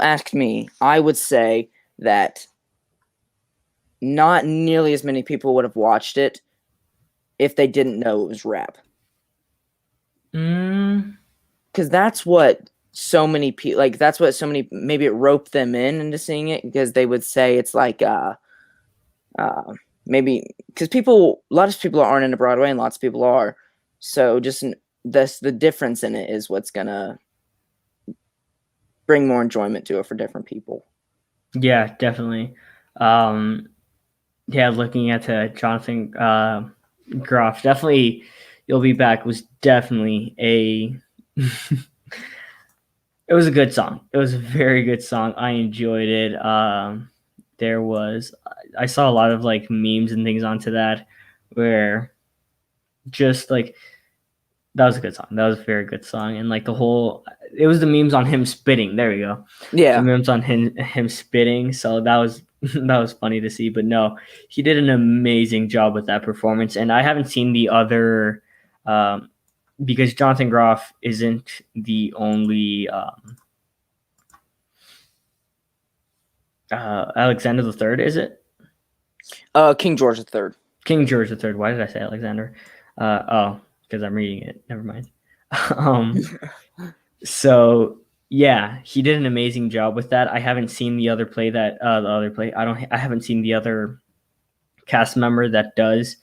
asked me, I would say that not nearly as many people would have watched it if they didn't know it was rap. Because that's what so many people like. That's what so many, maybe it roped them into seeing it, because they would say it's like maybe because a lot of people aren't into Broadway and lots of people are. So just the difference in it is what's gonna bring more enjoyment to it for different people. Yeah, definitely. Yeah, looking at Jonathan Groff, definitely You'll Be Back was definitely a it was a good song. It was a very good song. I enjoyed it. I saw a lot of like memes and things onto that where just like that was a good song. That was a very good song. And like it was the memes on him spitting. There we go. Yeah. The memes on him spitting. So that was that was funny to see. But no, he did an amazing job with that performance. And I haven't seen the other because Jonathan Groff isn't the only Alexander the Third, is it? King George III. King George the Third. Why did I say Alexander? Because I'm reading it. Never mind. So yeah, he did an amazing job with that. I haven't seen the other play that the other play. I haven't seen the other cast member that does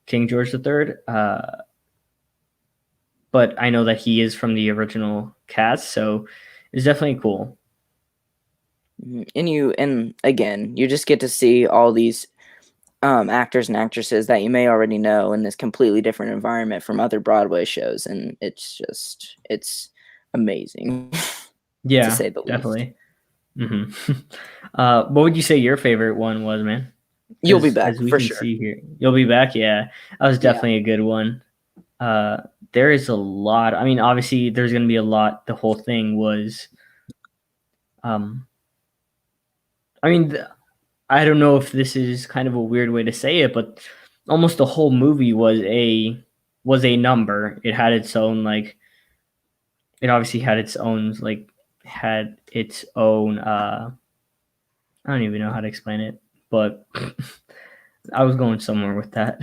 King George the Third. But I know that he is from the original cast, so it's definitely cool. And again, you just get to see all these actors and actresses that you may already know in this completely different environment from other Broadway shows, and it's amazing. Yeah, to say the definitely. What would you say your favorite one was, man? You'll Be Back, as we for can sure. see here. You'll Be Back, yeah. That was definitely a good one. There is a lot. I mean, obviously, there's going to be a lot. The whole thing was, I mean, I don't know if this is kind of a weird way to say it, but almost the whole movie was a number. It had its own like. It obviously had its own like had its own. I don't even know how to explain it, but I was going somewhere with that.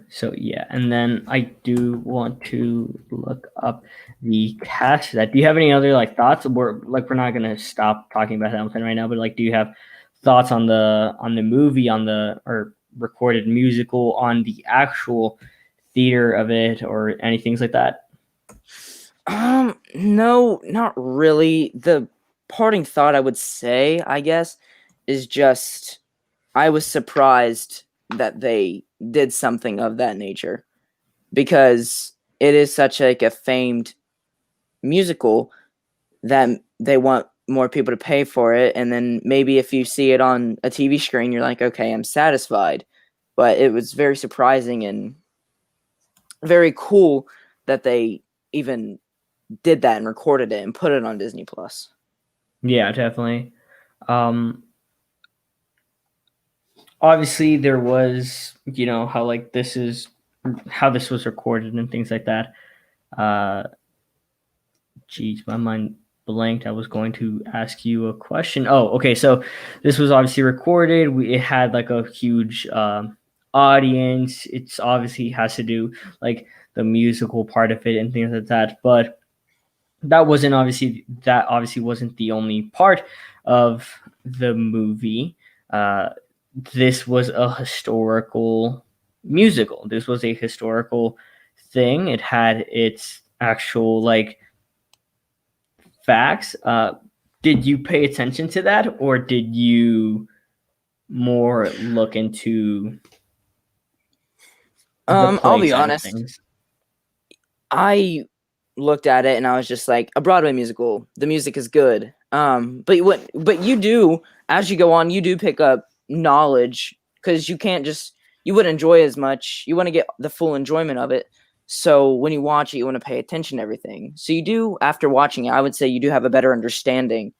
So yeah, and then I do want to look up the cast. That do you have any other like thoughts? We're not gonna stop talking about Hamilton right now, but like, do you have thoughts on the movie, or recorded musical, on the actual theater of it, or anything like that? No, not really. The parting thought I would say, I guess, is just I was surprised that they did something of that nature, because it is such like a famed musical that they want more people to pay for it. And then maybe if you see it on a TV screen, you're like, okay, I'm satisfied. But it was very surprising and very cool that they even did that and recorded it and put it on Disney Plus. Yeah, definitely. Obviously there was, how like how this was recorded and things like that. Geez, my mind blanked. I was going to ask you a question. Oh, okay. So this was obviously recorded. It had like a huge audience. It's obviously has to do like the musical part of it and things like that. But that obviously wasn't the only part of the movie. This was a historical musical. This was a historical thing. It had its actual like facts. Did you pay attention to that, or did you more look into the I'll play be side of honest. things? I looked at it and I was just like, a Broadway musical, the music is good. But you do, as you go on, you do pick up knowledge, because you wouldn't enjoy as much. You want to get the full enjoyment of it. So when you watch it, you want to pay attention to everything. So you do, after watching it, I would say you do have a better understanding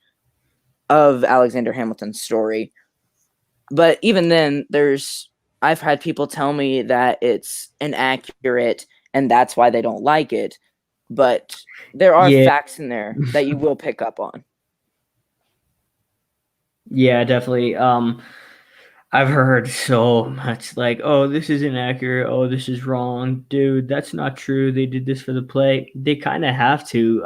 of Alexander Hamilton's story. But even then, I've had people tell me that it's inaccurate and that's why they don't like it. But there are Yeah. facts in there that you will pick up on. Yeah, definitely. I've heard so much like, oh, this is inaccurate. Oh, this is wrong. Dude, that's not true. They did this for the play. They kind of have to.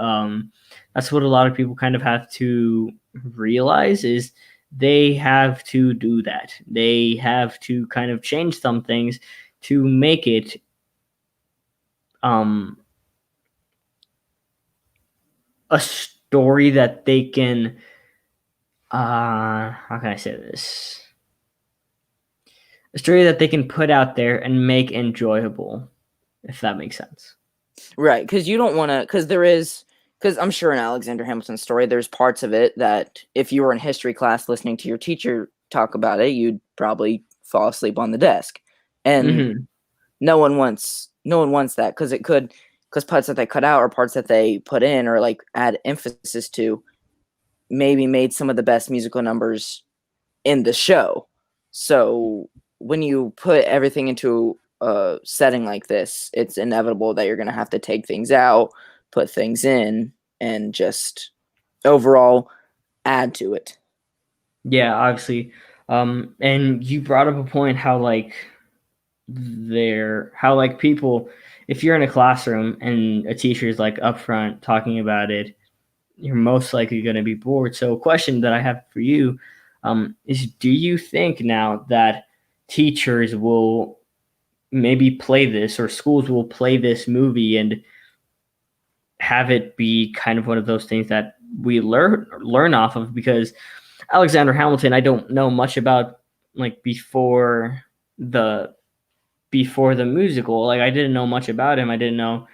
That's what a lot of people kind of have to realize is they have to do that. They have to kind of change some things to make it a story that they can how can I say this? A story that they can put out there and make enjoyable, if that makes sense. Right, because you don't want to, because I'm sure in Alexander Hamilton's story, there's parts of it that if you were in history class listening to your teacher talk about it, you'd probably fall asleep on the desk. And no one wants that, because parts that they cut out or parts that they put in or like add emphasis to maybe made some of the best musical numbers in the show. So when you put everything into a setting like this, it's inevitable that you're going to have to take things out, put things in, and just overall add to it. Yeah, obviously. And you brought up a point how people, if you're in a classroom and a teacher is like up front talking about it, you're most likely going to be bored. So a question that I have for you is, do you think now that teachers will maybe play this, or schools will play this movie and have it be kind of one of those things that we learn off of? Because Alexander Hamilton, I don't know much about like before the musical. Like I didn't know much about him. I didn't know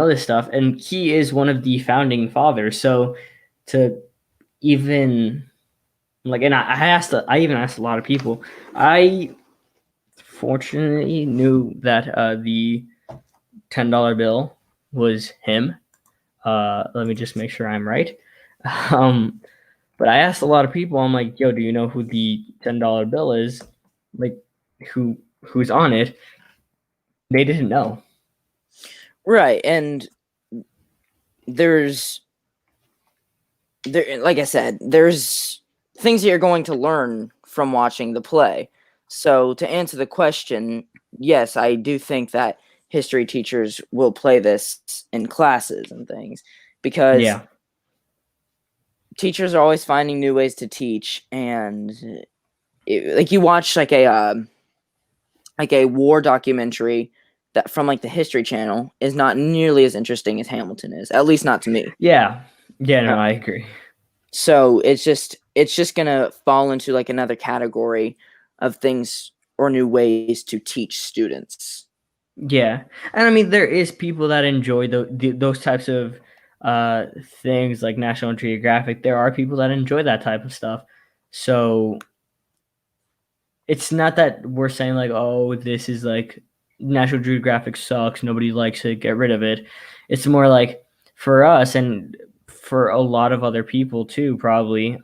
this stuff, and he is one of the founding fathers. So to even like, and I even asked a lot of people. I fortunately knew that the $10 bill was him. Let me just make sure I'm right. But I asked a lot of people. I'm like, yo, do you know who the $10 bill is? Like, who's on it? They didn't know. Right, and there's like I said, there's things that you're going to learn from watching the play. So to answer the question, yes, I do think that history teachers will play this in classes and things, because teachers are always finding new ways to teach. And like you watch like a war documentary that from like the History Channel is not nearly as interesting as Hamilton is, at least not to me. Yeah, no, I agree. So it's just gonna fall into like another category of things or new ways to teach students. Yeah, and I mean there is people that enjoy those types of things like National Geographic. There are people that enjoy that type of stuff. So it's not that we're saying like, oh, this is like National Geographic sucks, nobody likes it, get rid of it. It's more like for us and for a lot of other people too, probably.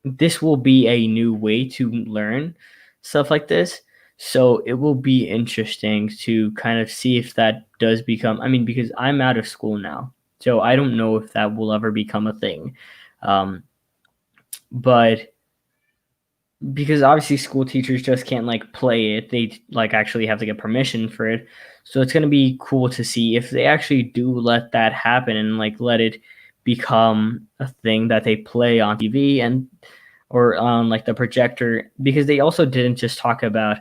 This will be a new way to learn stuff like this. So it will be interesting to kind of see if that does become, I mean, because I'm out of school now. So I don't know if that will ever become a thing. Um, but because obviously school teachers just can't like play it, they like actually have to get permission for it. So it's going to be cool to see if they actually do let that happen and like let it become a thing that they play on TV and or on like the projector, because they also didn't just talk about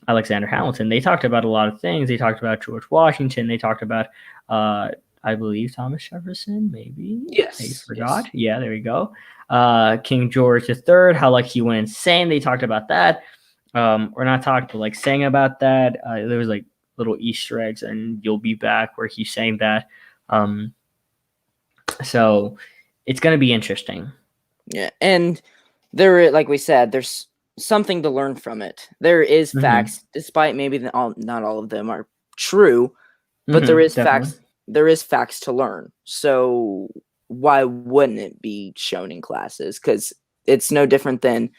Alexander Hamilton. They talked about a lot of things. They talked about George Washington. They talked about, I believe, Thomas Jefferson, maybe. Yes. I forgot. Yes. Yeah, there we go. King George III, how like he went insane. They talked about that. Or not talked, but like sang about that. There was like little Easter eggs, and You'll Be Back, where he sang that. So it's gonna be interesting. Yeah, and there, like we said, there's something to learn from it. There is facts, despite maybe not all of them are true, but there is definitely. facts. There is facts to learn. So why wouldn't it be shown in classes? Because it's no different than,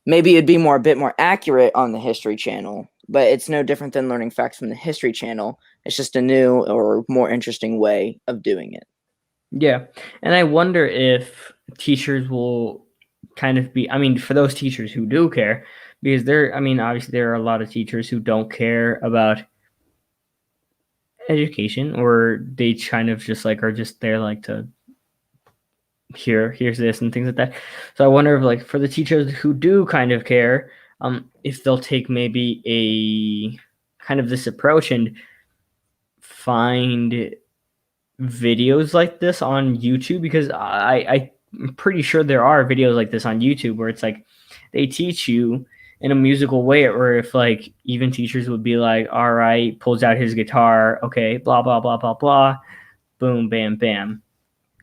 maybe it'd be a bit more accurate on the History Channel, but it's no different than learning facts from the History Channel. It's just a new or more interesting way of doing it. Yeah. And I wonder if teachers will kind of be, I mean, for those teachers who do care, because obviously there are a lot of teachers who don't care about education, or they kind of just like are just there like to here's this and things like that. So I wonder if like for the teachers who do kind of care, if they'll take maybe a kind of this approach and find videos like this on YouTube, because I'm pretty sure there are videos like this on YouTube where it's like they teach you in a musical way, or if like even teachers would be like, all right, pulls out his guitar, okay, blah blah blah blah blah, boom bam bam.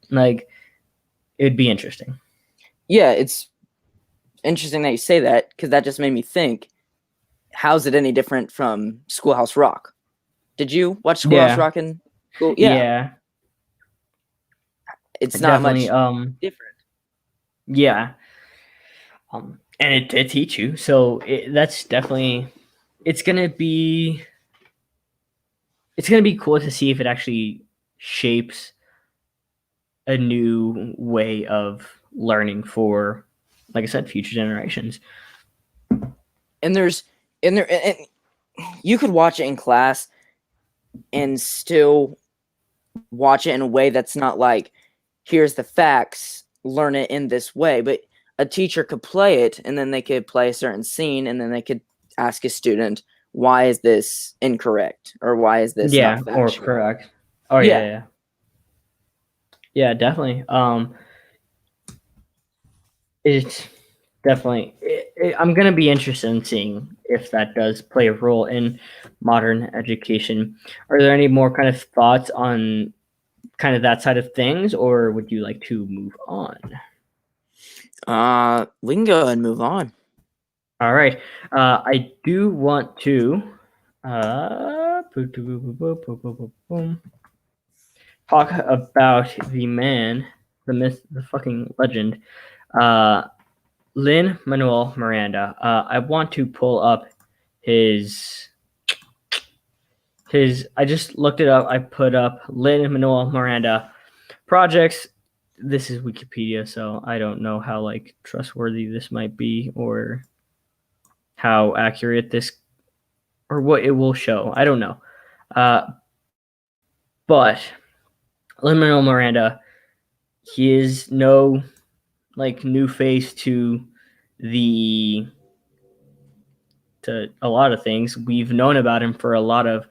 Like it'd be interesting. Yeah, it's interesting that you say that, because that just made me think, how's it any different from Schoolhouse Rock? Did you watch Schoolhouse Rock in school? Yeah. It's not Definitely, much different. Yeah. And it did teach you. So that's definitely, it's going to be cool to see if it actually shapes a new way of learning for, like I said, future generations. And you could watch it in class and still watch it in a way that's not like, here's the facts, learn it in this way. But a teacher could play it, and then they could play a certain scene, and then they could ask a student, why is this incorrect? Or why is this not factual? Or correct. Oh, yeah. Yeah, definitely. It's definitely, I'm going to be interested in seeing if that does play a role in modern education. Are there any more kind of thoughts on kind of that side of things, or would you like to move on? We can go ahead and move on. All right. I do want to talk about the man, the myth, the fucking legend, Lin-Manuel Miranda. I want to pull up his. I just looked it up. I put up Lin-Manuel Miranda projects. This is Wikipedia, so I don't know how like trustworthy this might be, or how accurate this, or what it will show. I don't know. But Lin-Manuel Miranda, he is no like new face to a lot of things. We've known about him for a lot of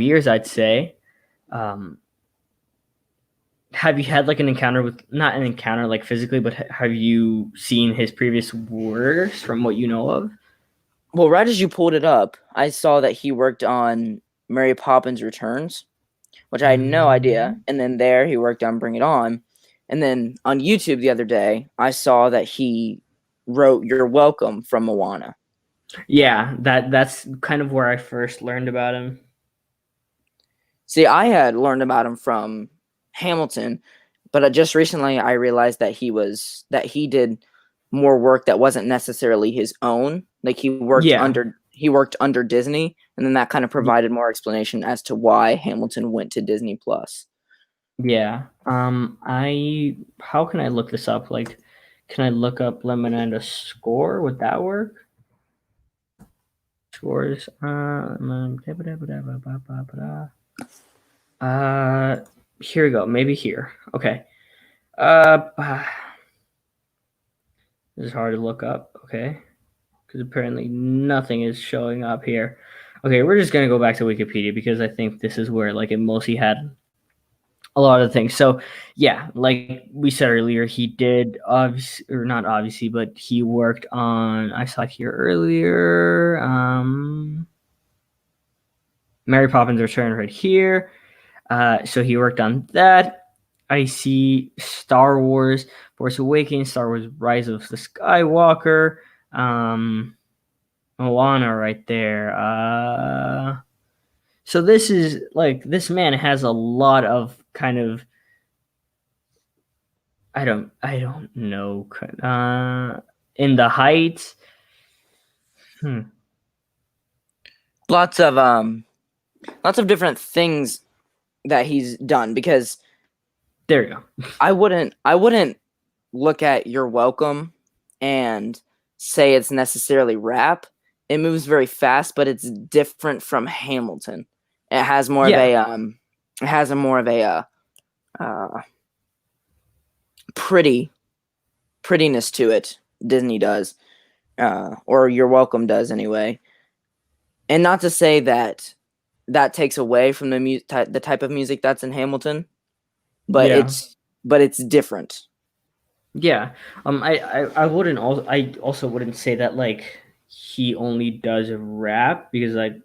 years, I'd say. Have you had like an encounter with, not an encounter like physically, but have you seen his previous works from what you know of? Well, right as you pulled it up, I saw that he worked on Mary Poppins Returns, which I had no idea. And then there he worked on Bring It On. And then on YouTube the other day, I saw that he wrote You're Welcome from Moana. Yeah, that's kind of where I first learned about him. See, I had learned about him from Hamilton, but just recently I realized that he did more work that wasn't necessarily his own. Like Yeah. he worked under Disney, and then that kind of provided more explanation as to why Hamilton went to Disney Plus. Yeah. I how can I look this up? Like, can I look up Lemon and a score? Would that work? Scores. Here we go. Maybe here. Okay. Uh, this is hard to look up. Okay, because apparently nothing is showing up here. Okay, we're just gonna go back to Wikipedia because I think this is where like it mostly had a lot of things. So yeah, like we said earlier, he did obviously or not obviously, but he worked on I saw here earlier. Mary Poppins Return right here. So he worked on that. I see Star Wars, Force Awakens, Star Wars Rise of the Skywalker, Moana right there. So this is like this man has a lot of kind of I don't know in the Heights. Lots of different things that he's done, because There you go. I wouldn't look at You're Welcome and say it's necessarily rap. It moves very fast, but it's different from Hamilton. It has more of Yeah. a more of a prettiness to it. Disney does, or You're Welcome does anyway. And not to say that that takes away from the type of music that's in Hamilton, but Yeah. it's different. Yeah. I wouldn't also I also wouldn't say that like he only does rap because like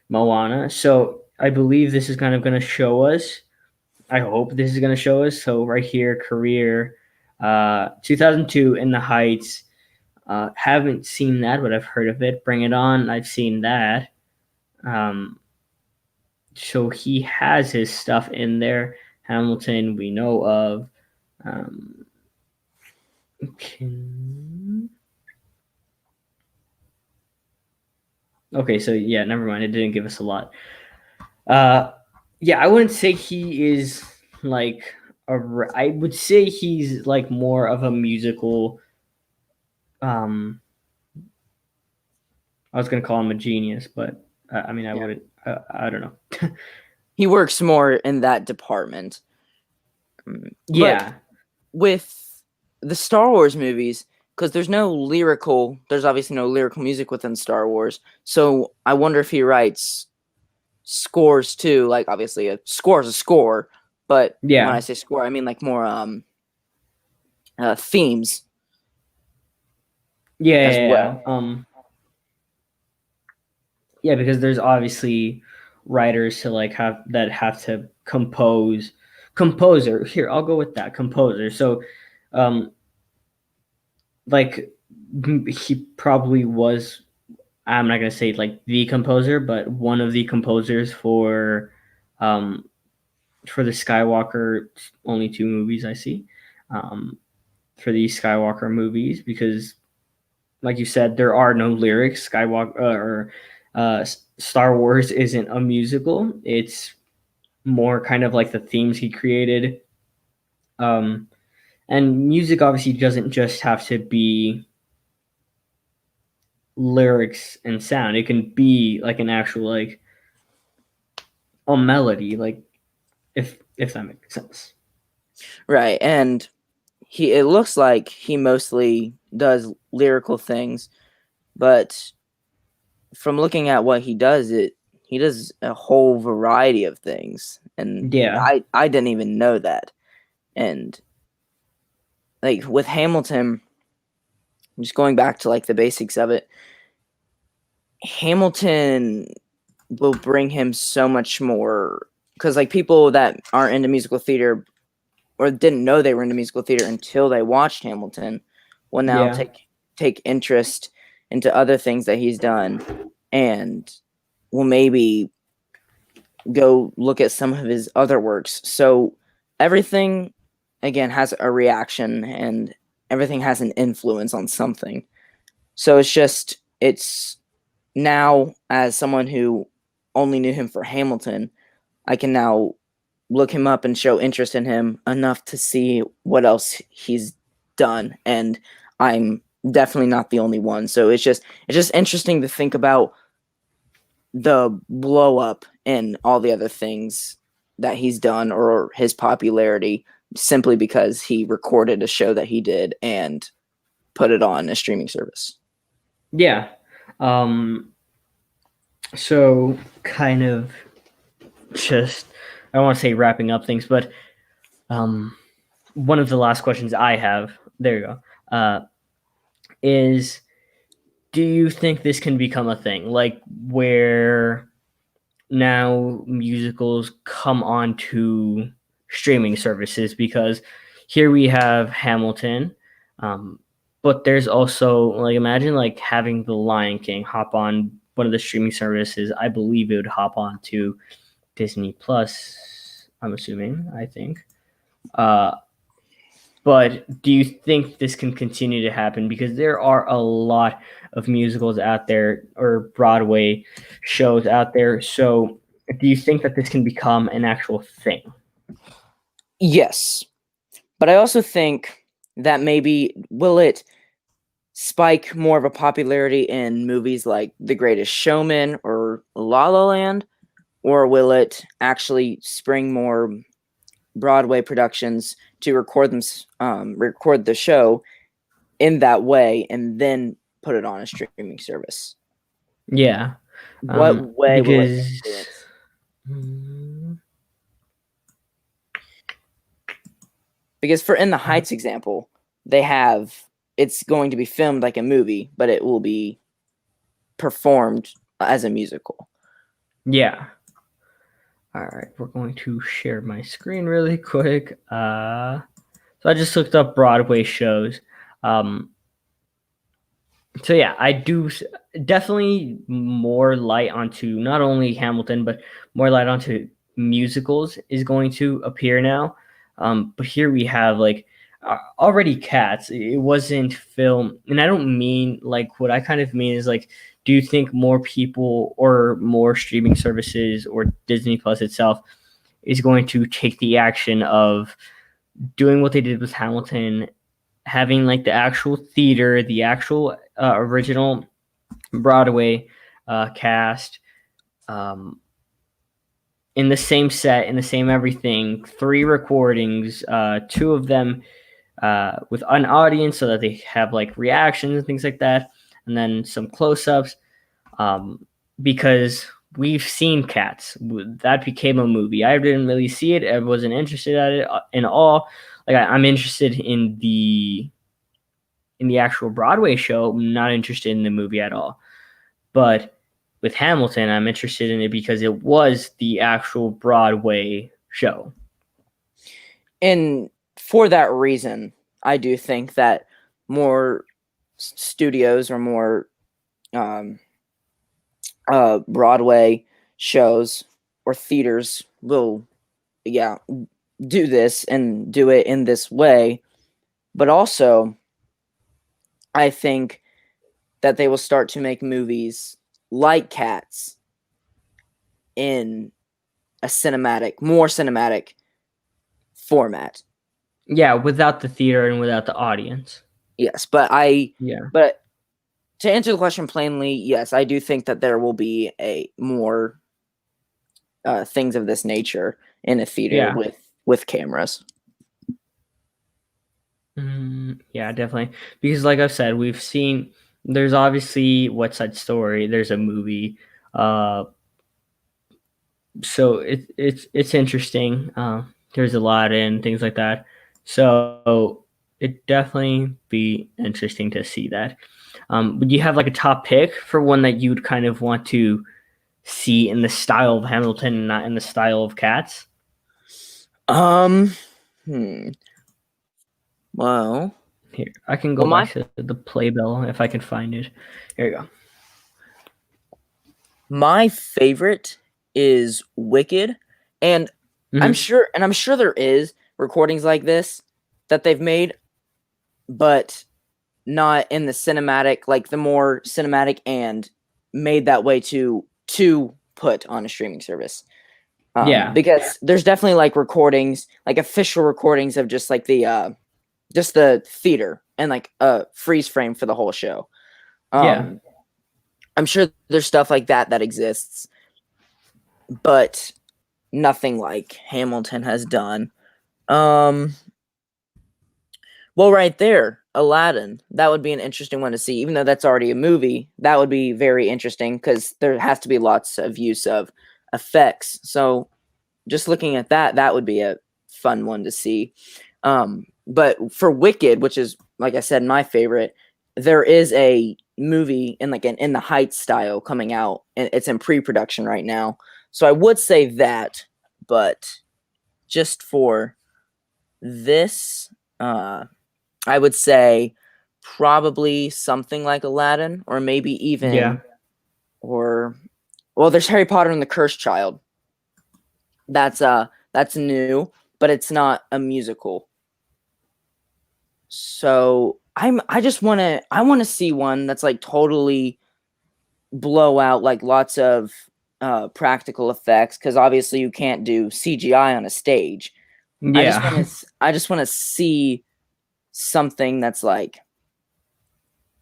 Moana. So I believe this is kind of going to show us. I hope this is going to show us. So right here, career, 2002 in the Heights. Haven't seen that, but I've heard of it. Bring It On. I've seen that. So he has his stuff in there. Hamilton, we know of. Okay, so yeah, never mind. It didn't give us a lot. Yeah, I wouldn't say he is like I would say he's like more of a musical. I was gonna call him a genius, but I mean, I Yeah. wouldn't. I don't know. He works more in that department. Yeah, But with the Star Wars movies, because there's obviously no lyrical music within Star Wars. So I wonder if he writes scores too. Like, obviously a score is a score, but when I yeah, say score, I mean like more themes yeah, as yeah, yeah. well. Yeah, because there's obviously writers to like have to compose. Composer. Here, I'll go with that. Composer. So, um, like he probably was. I'm not gonna say like the composer, but one of the composers um, for the Skywalker only two movies I see for these Skywalker movies because, like you said, there are no lyrics. Skywalker or Star Wars isn't a musical. It's more kind of like the themes he created. And music obviously doesn't just have to be lyrics and sound. It can be like an actual like a melody, like if that makes sense. Right. And it looks like he mostly does lyrical things, but from looking at what he does, he does a whole variety of things, and Yeah, I didn't even know that. And like with Hamilton, just going back to like the basics of it, Hamilton will bring him so much more, because like people that aren't into musical theater or didn't know they were into musical theater until they watched Hamilton will now yeah, take take interest into other things that he's done and will maybe go look at some of his other works. So everything, again, has a reaction and everything has an influence on something. So it's now, as someone who only knew him for Hamilton, I can now look him up and show interest in him enough to see what else he's done. And I'm definitely not the only one. So it's just interesting to think about the blow up and all the other things that he's done or his popularity simply because he recorded a show that he did and put it on a streaming service. Yeah. So kind of just, I don't want to say wrapping up things, but one of the last questions I have, there you go, is, do you think this can become a thing? Like where now musicals come onto streaming services? Because here we have Hamilton, but there's also, like, imagine like having The Lion King hop on one of the streaming services. I believe it would hop on to Disney Plus, I'm assuming, I think. But do you think this can continue to happen? Because there are a lot of musicals out there or Broadway shows out there. So do you think that this can become an actual thing? Yes. But I also think that maybe will it spike more of a popularity in movies like The Greatest Showman or La La Land? Or will it actually spring more Broadway productions to record the show in that way and then put it on a streaming service? Yeah. What way will it Because influence? Because for In the Heights example, it's going to be filmed like a movie, but it will be performed as a musical. yeah. All right, we're going to share my screen really quick. So I just looked up Broadway shows. So yeah, I do definitely more light onto not only Hamilton, but more light onto musicals is going to appear now. But here we have like already Cats. It wasn't film, and I don't mean like, what I kind of mean is like, do you think more people or more streaming services or Disney Plus itself is going to take the action of doing what they did with Hamilton, having like the actual theater, the actual original Broadway cast, in the same set, in the same everything, 3 recordings, 2 of them with an audience so that they have like reactions and things like that, and then some close-ups, because we've seen Cats. That became a movie. I didn't really see it. I wasn't interested at it in all. Like I'm interested in the actual Broadway show. I'm not interested in the movie at all. But with Hamilton, I'm interested in it because it was the actual Broadway show. And for that reason, I do think that more studios or more Broadway shows or theaters will, do this and do it in this way. But also, I think that they will start to make movies like Cats in a more cinematic format. Yeah, without the theater and without the audience. Yes, but to answer the question plainly, yes, I do think that there will be a more things of this nature in a theater with cameras. Yeah, definitely. Because like I've said, we've seen, there's obviously West Side Story, there's a movie. So it's interesting. There's Aladdin, things like that. So it'd definitely be interesting to see that. Would you have like a top pick for one that you'd kind of want to see in the style of Hamilton and not in the style of Cats? Well, Here, I can go Well, back to the playbill if I can find it. Here you go. my favorite is Wicked, and I'm Mhm. sure there is recordings like this that they've made, but not in the cinematic, like the more cinematic and made that way to put on a streaming service. Yeah. Because there's definitely like recordings, like official recordings of just like just the theater and like a freeze frame for the whole show. Yeah. I'm sure there's stuff like that that exists, but nothing like Hamilton has done. Well, right there, Aladdin. That would be an interesting one to see. Even though that's already a movie, that would be very interesting because there has to be lots of use of effects. So just looking at that, that would be a fun one to see. But for Wicked, which is like I said, my favorite, there is a movie in like an In the Heights style coming out, and it's in pre-production right now. So I would say that, but just for this, I would say probably something like Aladdin, or maybe Yeah. even, or well, there's Harry Potter and the Cursed Child. That's new, but it's not a musical. So I want to see one that's like totally blow out, like lots of practical effects, because obviously you can't do CGI on a stage. Yeah. I just want to see something that's like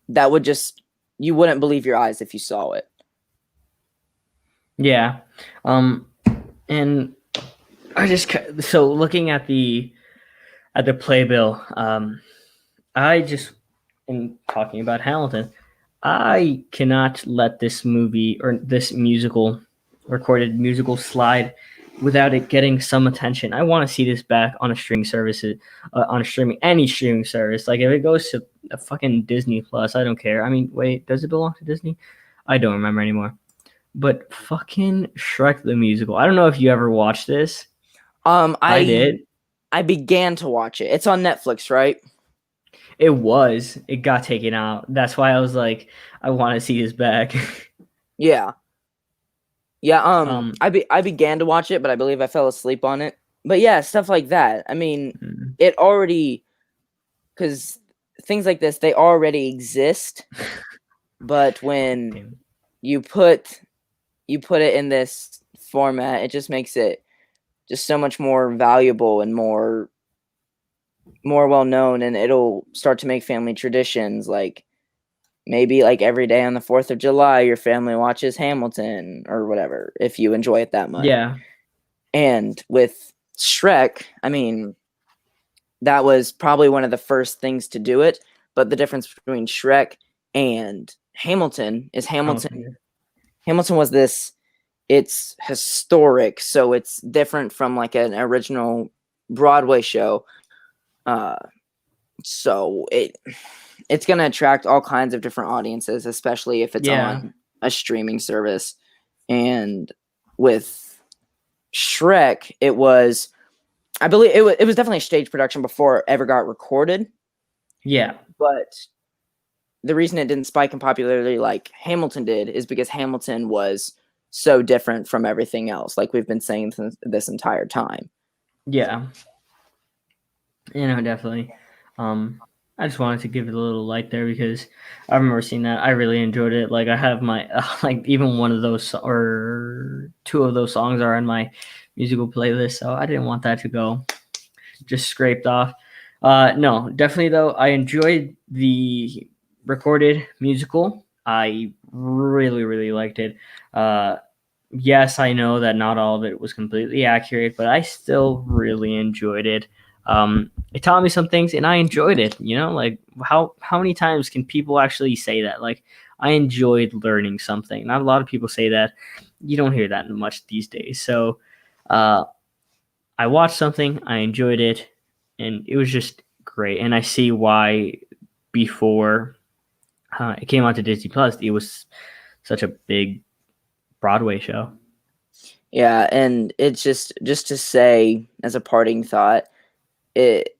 that would just you wouldn't believe your eyes if you saw it. Yeah. Um, and so looking at the playbill, I just in talking about Hamilton, I cannot let this movie or this musical recorded musical slide without it getting some attention. I want to see this back on a streaming services, on a streaming any streaming service. Like if it goes to a fucking Disney Plus, I don't care. I mean, wait, does it belong to Disney? I don't remember anymore. But fucking Shrek the musical. I don't know if you ever watched this. I I did. I began to watch it. It's on Netflix, right? It was. It got taken out. That's why I was like, I want to see this back. Yeah. Yeah, um. I began to watch it, but I believe I fell asleep on it. But yeah, stuff like that. I mean, mm, it already because things like this they already exist, but when damn. you put it in this format, it just makes it just so much more valuable and more well known, and it'll start to make family traditions like maybe like every day on the 4th of July your family watches Hamilton or whatever if you enjoy it that much. Yeah. And with Shrek, I mean, that was probably one of the first things to do it. But the difference between Shrek and Hamilton is Hamilton was this, it's historic, so it's different from like an original Broadway show. Uh, so it's going to attract all kinds of different audiences, especially if it's Yeah. on a streaming service. And with Shrek, it was I believe it was definitely a stage production before it ever got recorded. Yeah. But the reason it didn't spike in popularity like Hamilton did is because Hamilton was so different from everything else, like we've been saying this entire time. Yeah. Definitely. I just wanted to give it a little light there because I remember seeing that. I really enjoyed it. Like I have my like even one of those or two of those songs are in my musical playlist, so I didn't want that to go just scraped off. No, definitely though. I enjoyed the recorded musical. I really, really liked it. Yes, I know that not all of it was completely accurate, but I still really enjoyed it. It taught me some things, and I enjoyed it. Like how many times can people actually say that? Like I enjoyed learning something. Not a lot of people say that. You don't hear that much these days. So, I watched something, I enjoyed it, and it was just great. And I see why before it came onto Disney Plus, it was such a big Broadway show. Yeah, and it's just to say as a parting thought, it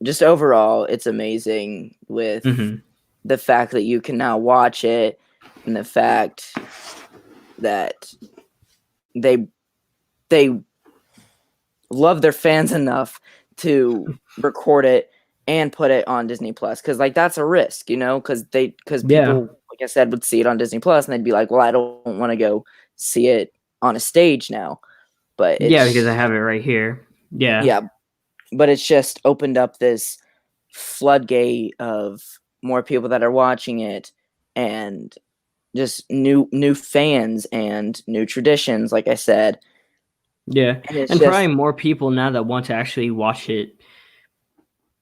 just overall, it's amazing with Mhm. the fact that you can now watch it, and the fact that they they love their fans enough to record it and put it on Disney Plus, because like that's a risk, because Yeah. people, like I said, would see it on Disney Plus and they'd be like, well, I don't want to go see it on a stage now. But Yeah, because I it's have it right here. Yeah. yeah, but it's just opened up this floodgate of more people that are watching it, and just new fans and new traditions, like I said. Yeah. And it's And probably just more people now that want to actually watch it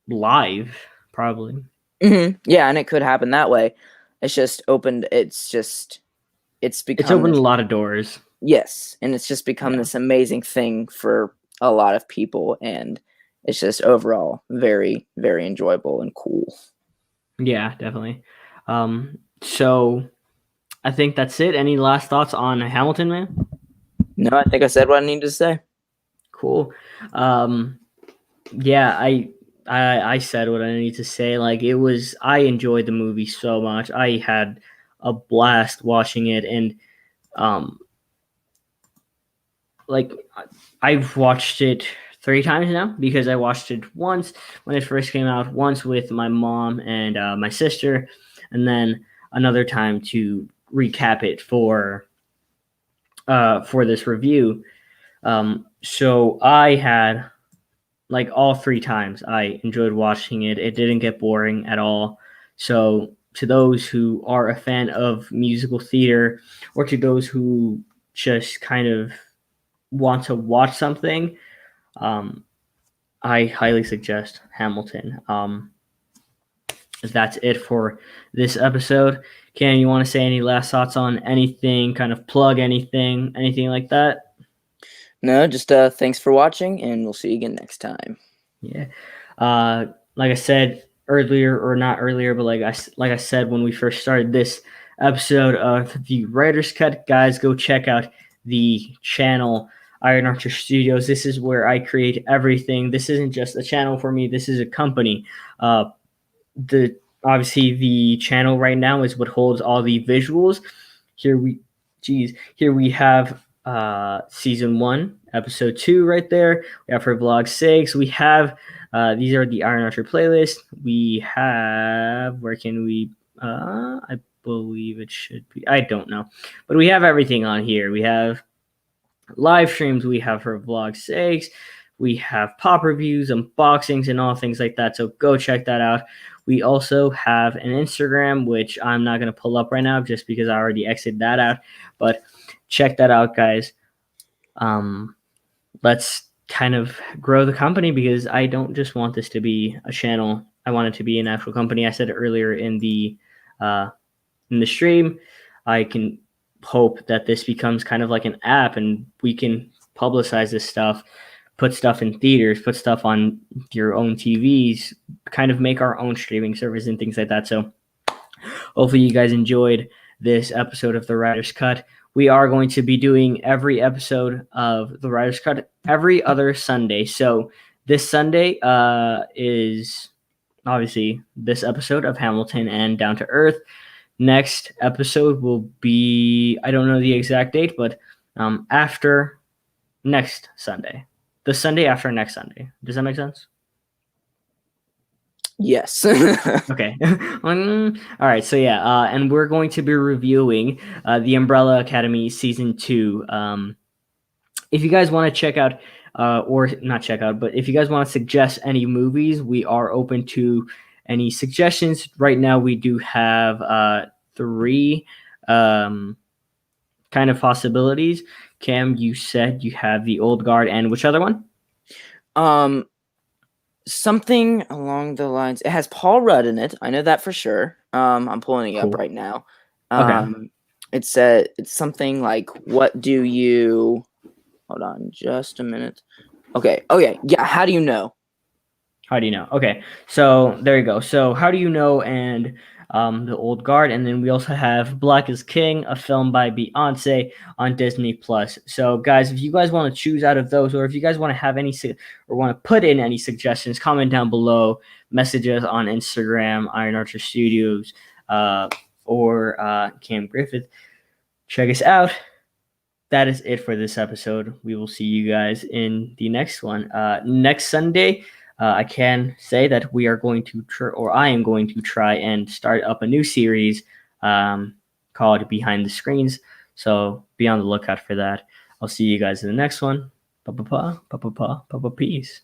live, probably. yeah, and it could happen that way. It's It's become opened a this, lot of doors. yes, and it's just become Yeah. this amazing thing for a lot of people, and it's just overall very, very enjoyable and cool. Yeah, definitely. So I think that's it. Any last thoughts on Hamilton, man? No, I think I said what I needed to say. Cool. Um, yeah, I said what I need to say. Like I enjoyed the movie so much. I had a blast watching it, and um, like I've watched it 3 times now because I watched it once when it first came out, once with my mom and my sister, and then another time to recap it for this review. So I had like all 3 times I enjoyed watching it. It didn't get boring at all. So to those who are a fan of musical theater, or to those who just kind of want to watch something, um, I highly suggest Hamilton. That's it for this episode. Cam, you want to say any last thoughts on anything? Kind of plug anything like that? No, just thanks for watching, and we'll see you again next time. Yeah. Like I said earlier, or not earlier, but like I said when we first started this episode of the Writer's Cut, guys, go check out the channel Iron Archer Studios. This is where I create everything. This isn't just a channel for me. This is a company. The Obviously the channel right now is what holds all the visuals. Here we have season 1, episode 2 right there. We have for vlog 6. We have these are the Iron Archer playlist. We have where can we I believe it should be. I don't know. But we have everything on here. We have live streams, we have for vlog 6. We have pop reviews, unboxings, and all things like that. So go check that out. We also have an Instagram, which I'm not going to pull up right now just because I already exited that out. But check that out, guys. Let's kind of grow the company because I don't just want this to be a channel. I want it to be an actual company. I said it earlier in the stream. I can hope that this becomes kind of like an app, and we can publicize this stuff, put stuff in theaters, put stuff on your own TVs, kind of make our own streaming service and things like that. So hopefully you guys enjoyed this episode of The Writer's Cut. We are going to be doing every episode of The Writer's Cut every other Sunday. So this Sunday is obviously this episode of Hamilton and Down to Earth. Next episode will be, I don't know the exact date, but after next Sunday. The Sunday after next Sunday. Does that make sense? Yes. Okay. All right. So yeah, and we're going to be reviewing the Umbrella Academy season 2. If you guys want to check out, or not check out, but if you guys want to suggest any movies, we are open to any suggestions. Right now, we do have 3 kind of possibilities. Cam, you said you have The Old Guard, and which other one? Something along the lines. It has Paul Rudd in it. I know that for sure. I'm pulling it up Cool. right now. Okay. It's something like, what do you? Hold on, just a minute. Okay. Okay. Yeah. How do you know? How do you know? Okay. So there you go. So how do you know? And The Old Guard, and then we also have Black is King, a film by Beyonce on Disney Plus. So, guys, if you guys want to choose out of those, or if you guys want to have any or want to put in any suggestions, comment down below. Message us on Instagram, Iron Archer Studios, or Cam Griffith. Check us out. That is it for this episode. We will see you guys in the next one. Next Sunday, I can say that we are going to, I am going to try and start up a new series called Behind the Screens. So be on the lookout for that. I'll see you guys in the next one. Peace.